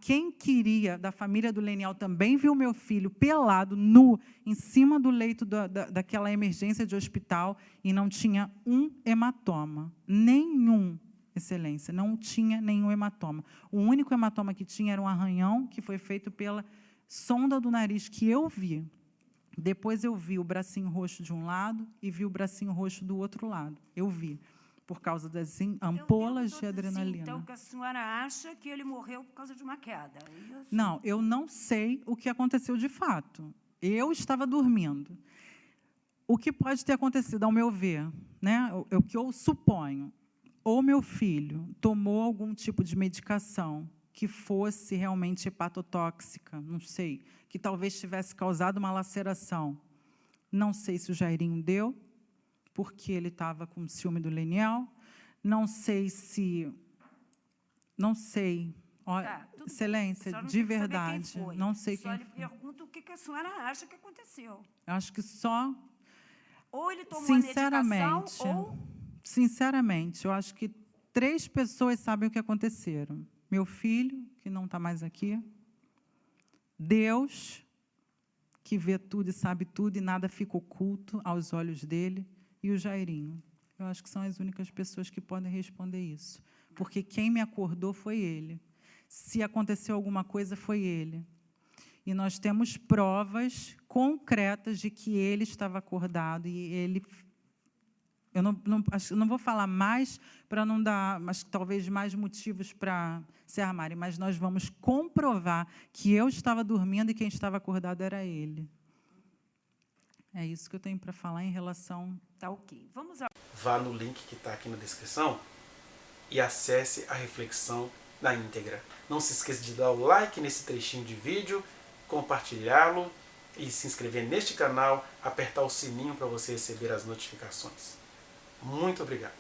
Quem queria, da família do Leniel, também viu meu filho pelado, nu, em cima do leito daquela emergência de hospital, e não tinha um hematoma. Nenhum, Excelência, não tinha nenhum hematoma. O único hematoma que tinha era um arranhão que foi feito pela sonda do nariz, que eu vi. Depois eu vi o bracinho roxo de um lado e vi o bracinho roxo do outro lado. Eu vi, por causa das ampolas de adrenalina. Então, que a senhora acha que ele morreu por causa de uma queda? É isso? Não, eu não sei o que aconteceu de fato. Eu estava dormindo. O que pode ter acontecido, ao meu ver, né? O que eu suponho, ou meu filho tomou algum tipo de medicação que fosse realmente hepatotóxica, não sei, que talvez tivesse causado uma laceração. Não sei se o Jairinho deu, porque ele estava com ciúme do Leniel. Não sei se... Não sei. Tá, Excelência, de verdade, não sei quem foi. Só lhe pergunto o que a senhora acha que aconteceu. Eu acho que só... Ou ele tomou a medicação, ou... Sinceramente, eu acho que 3 pessoas sabem o que aconteceram. Meu filho, que não está mais aqui. Deus, que vê tudo e sabe tudo e nada fica oculto aos olhos dele. E o Jairinho. Eu acho que são as únicas pessoas que podem responder isso. Porque quem me acordou foi ele. Se aconteceu alguma coisa, foi ele. E nós temos provas concretas de que ele estava acordado e ele... Eu não vou falar mais para não dar, mas talvez mais motivos para se armarem, mas nós vamos comprovar que eu estava dormindo e quem estava acordado era ele. É isso que eu tenho para falar em relação... Tá ok. Vamos lá. Vá no link que está aqui na descrição e acesse a reflexão na íntegra. Não se esqueça de dar o like nesse trechinho de vídeo, compartilhá-lo e se inscrever neste canal, apertar o sininho para você receber as notificações. Muito obrigado.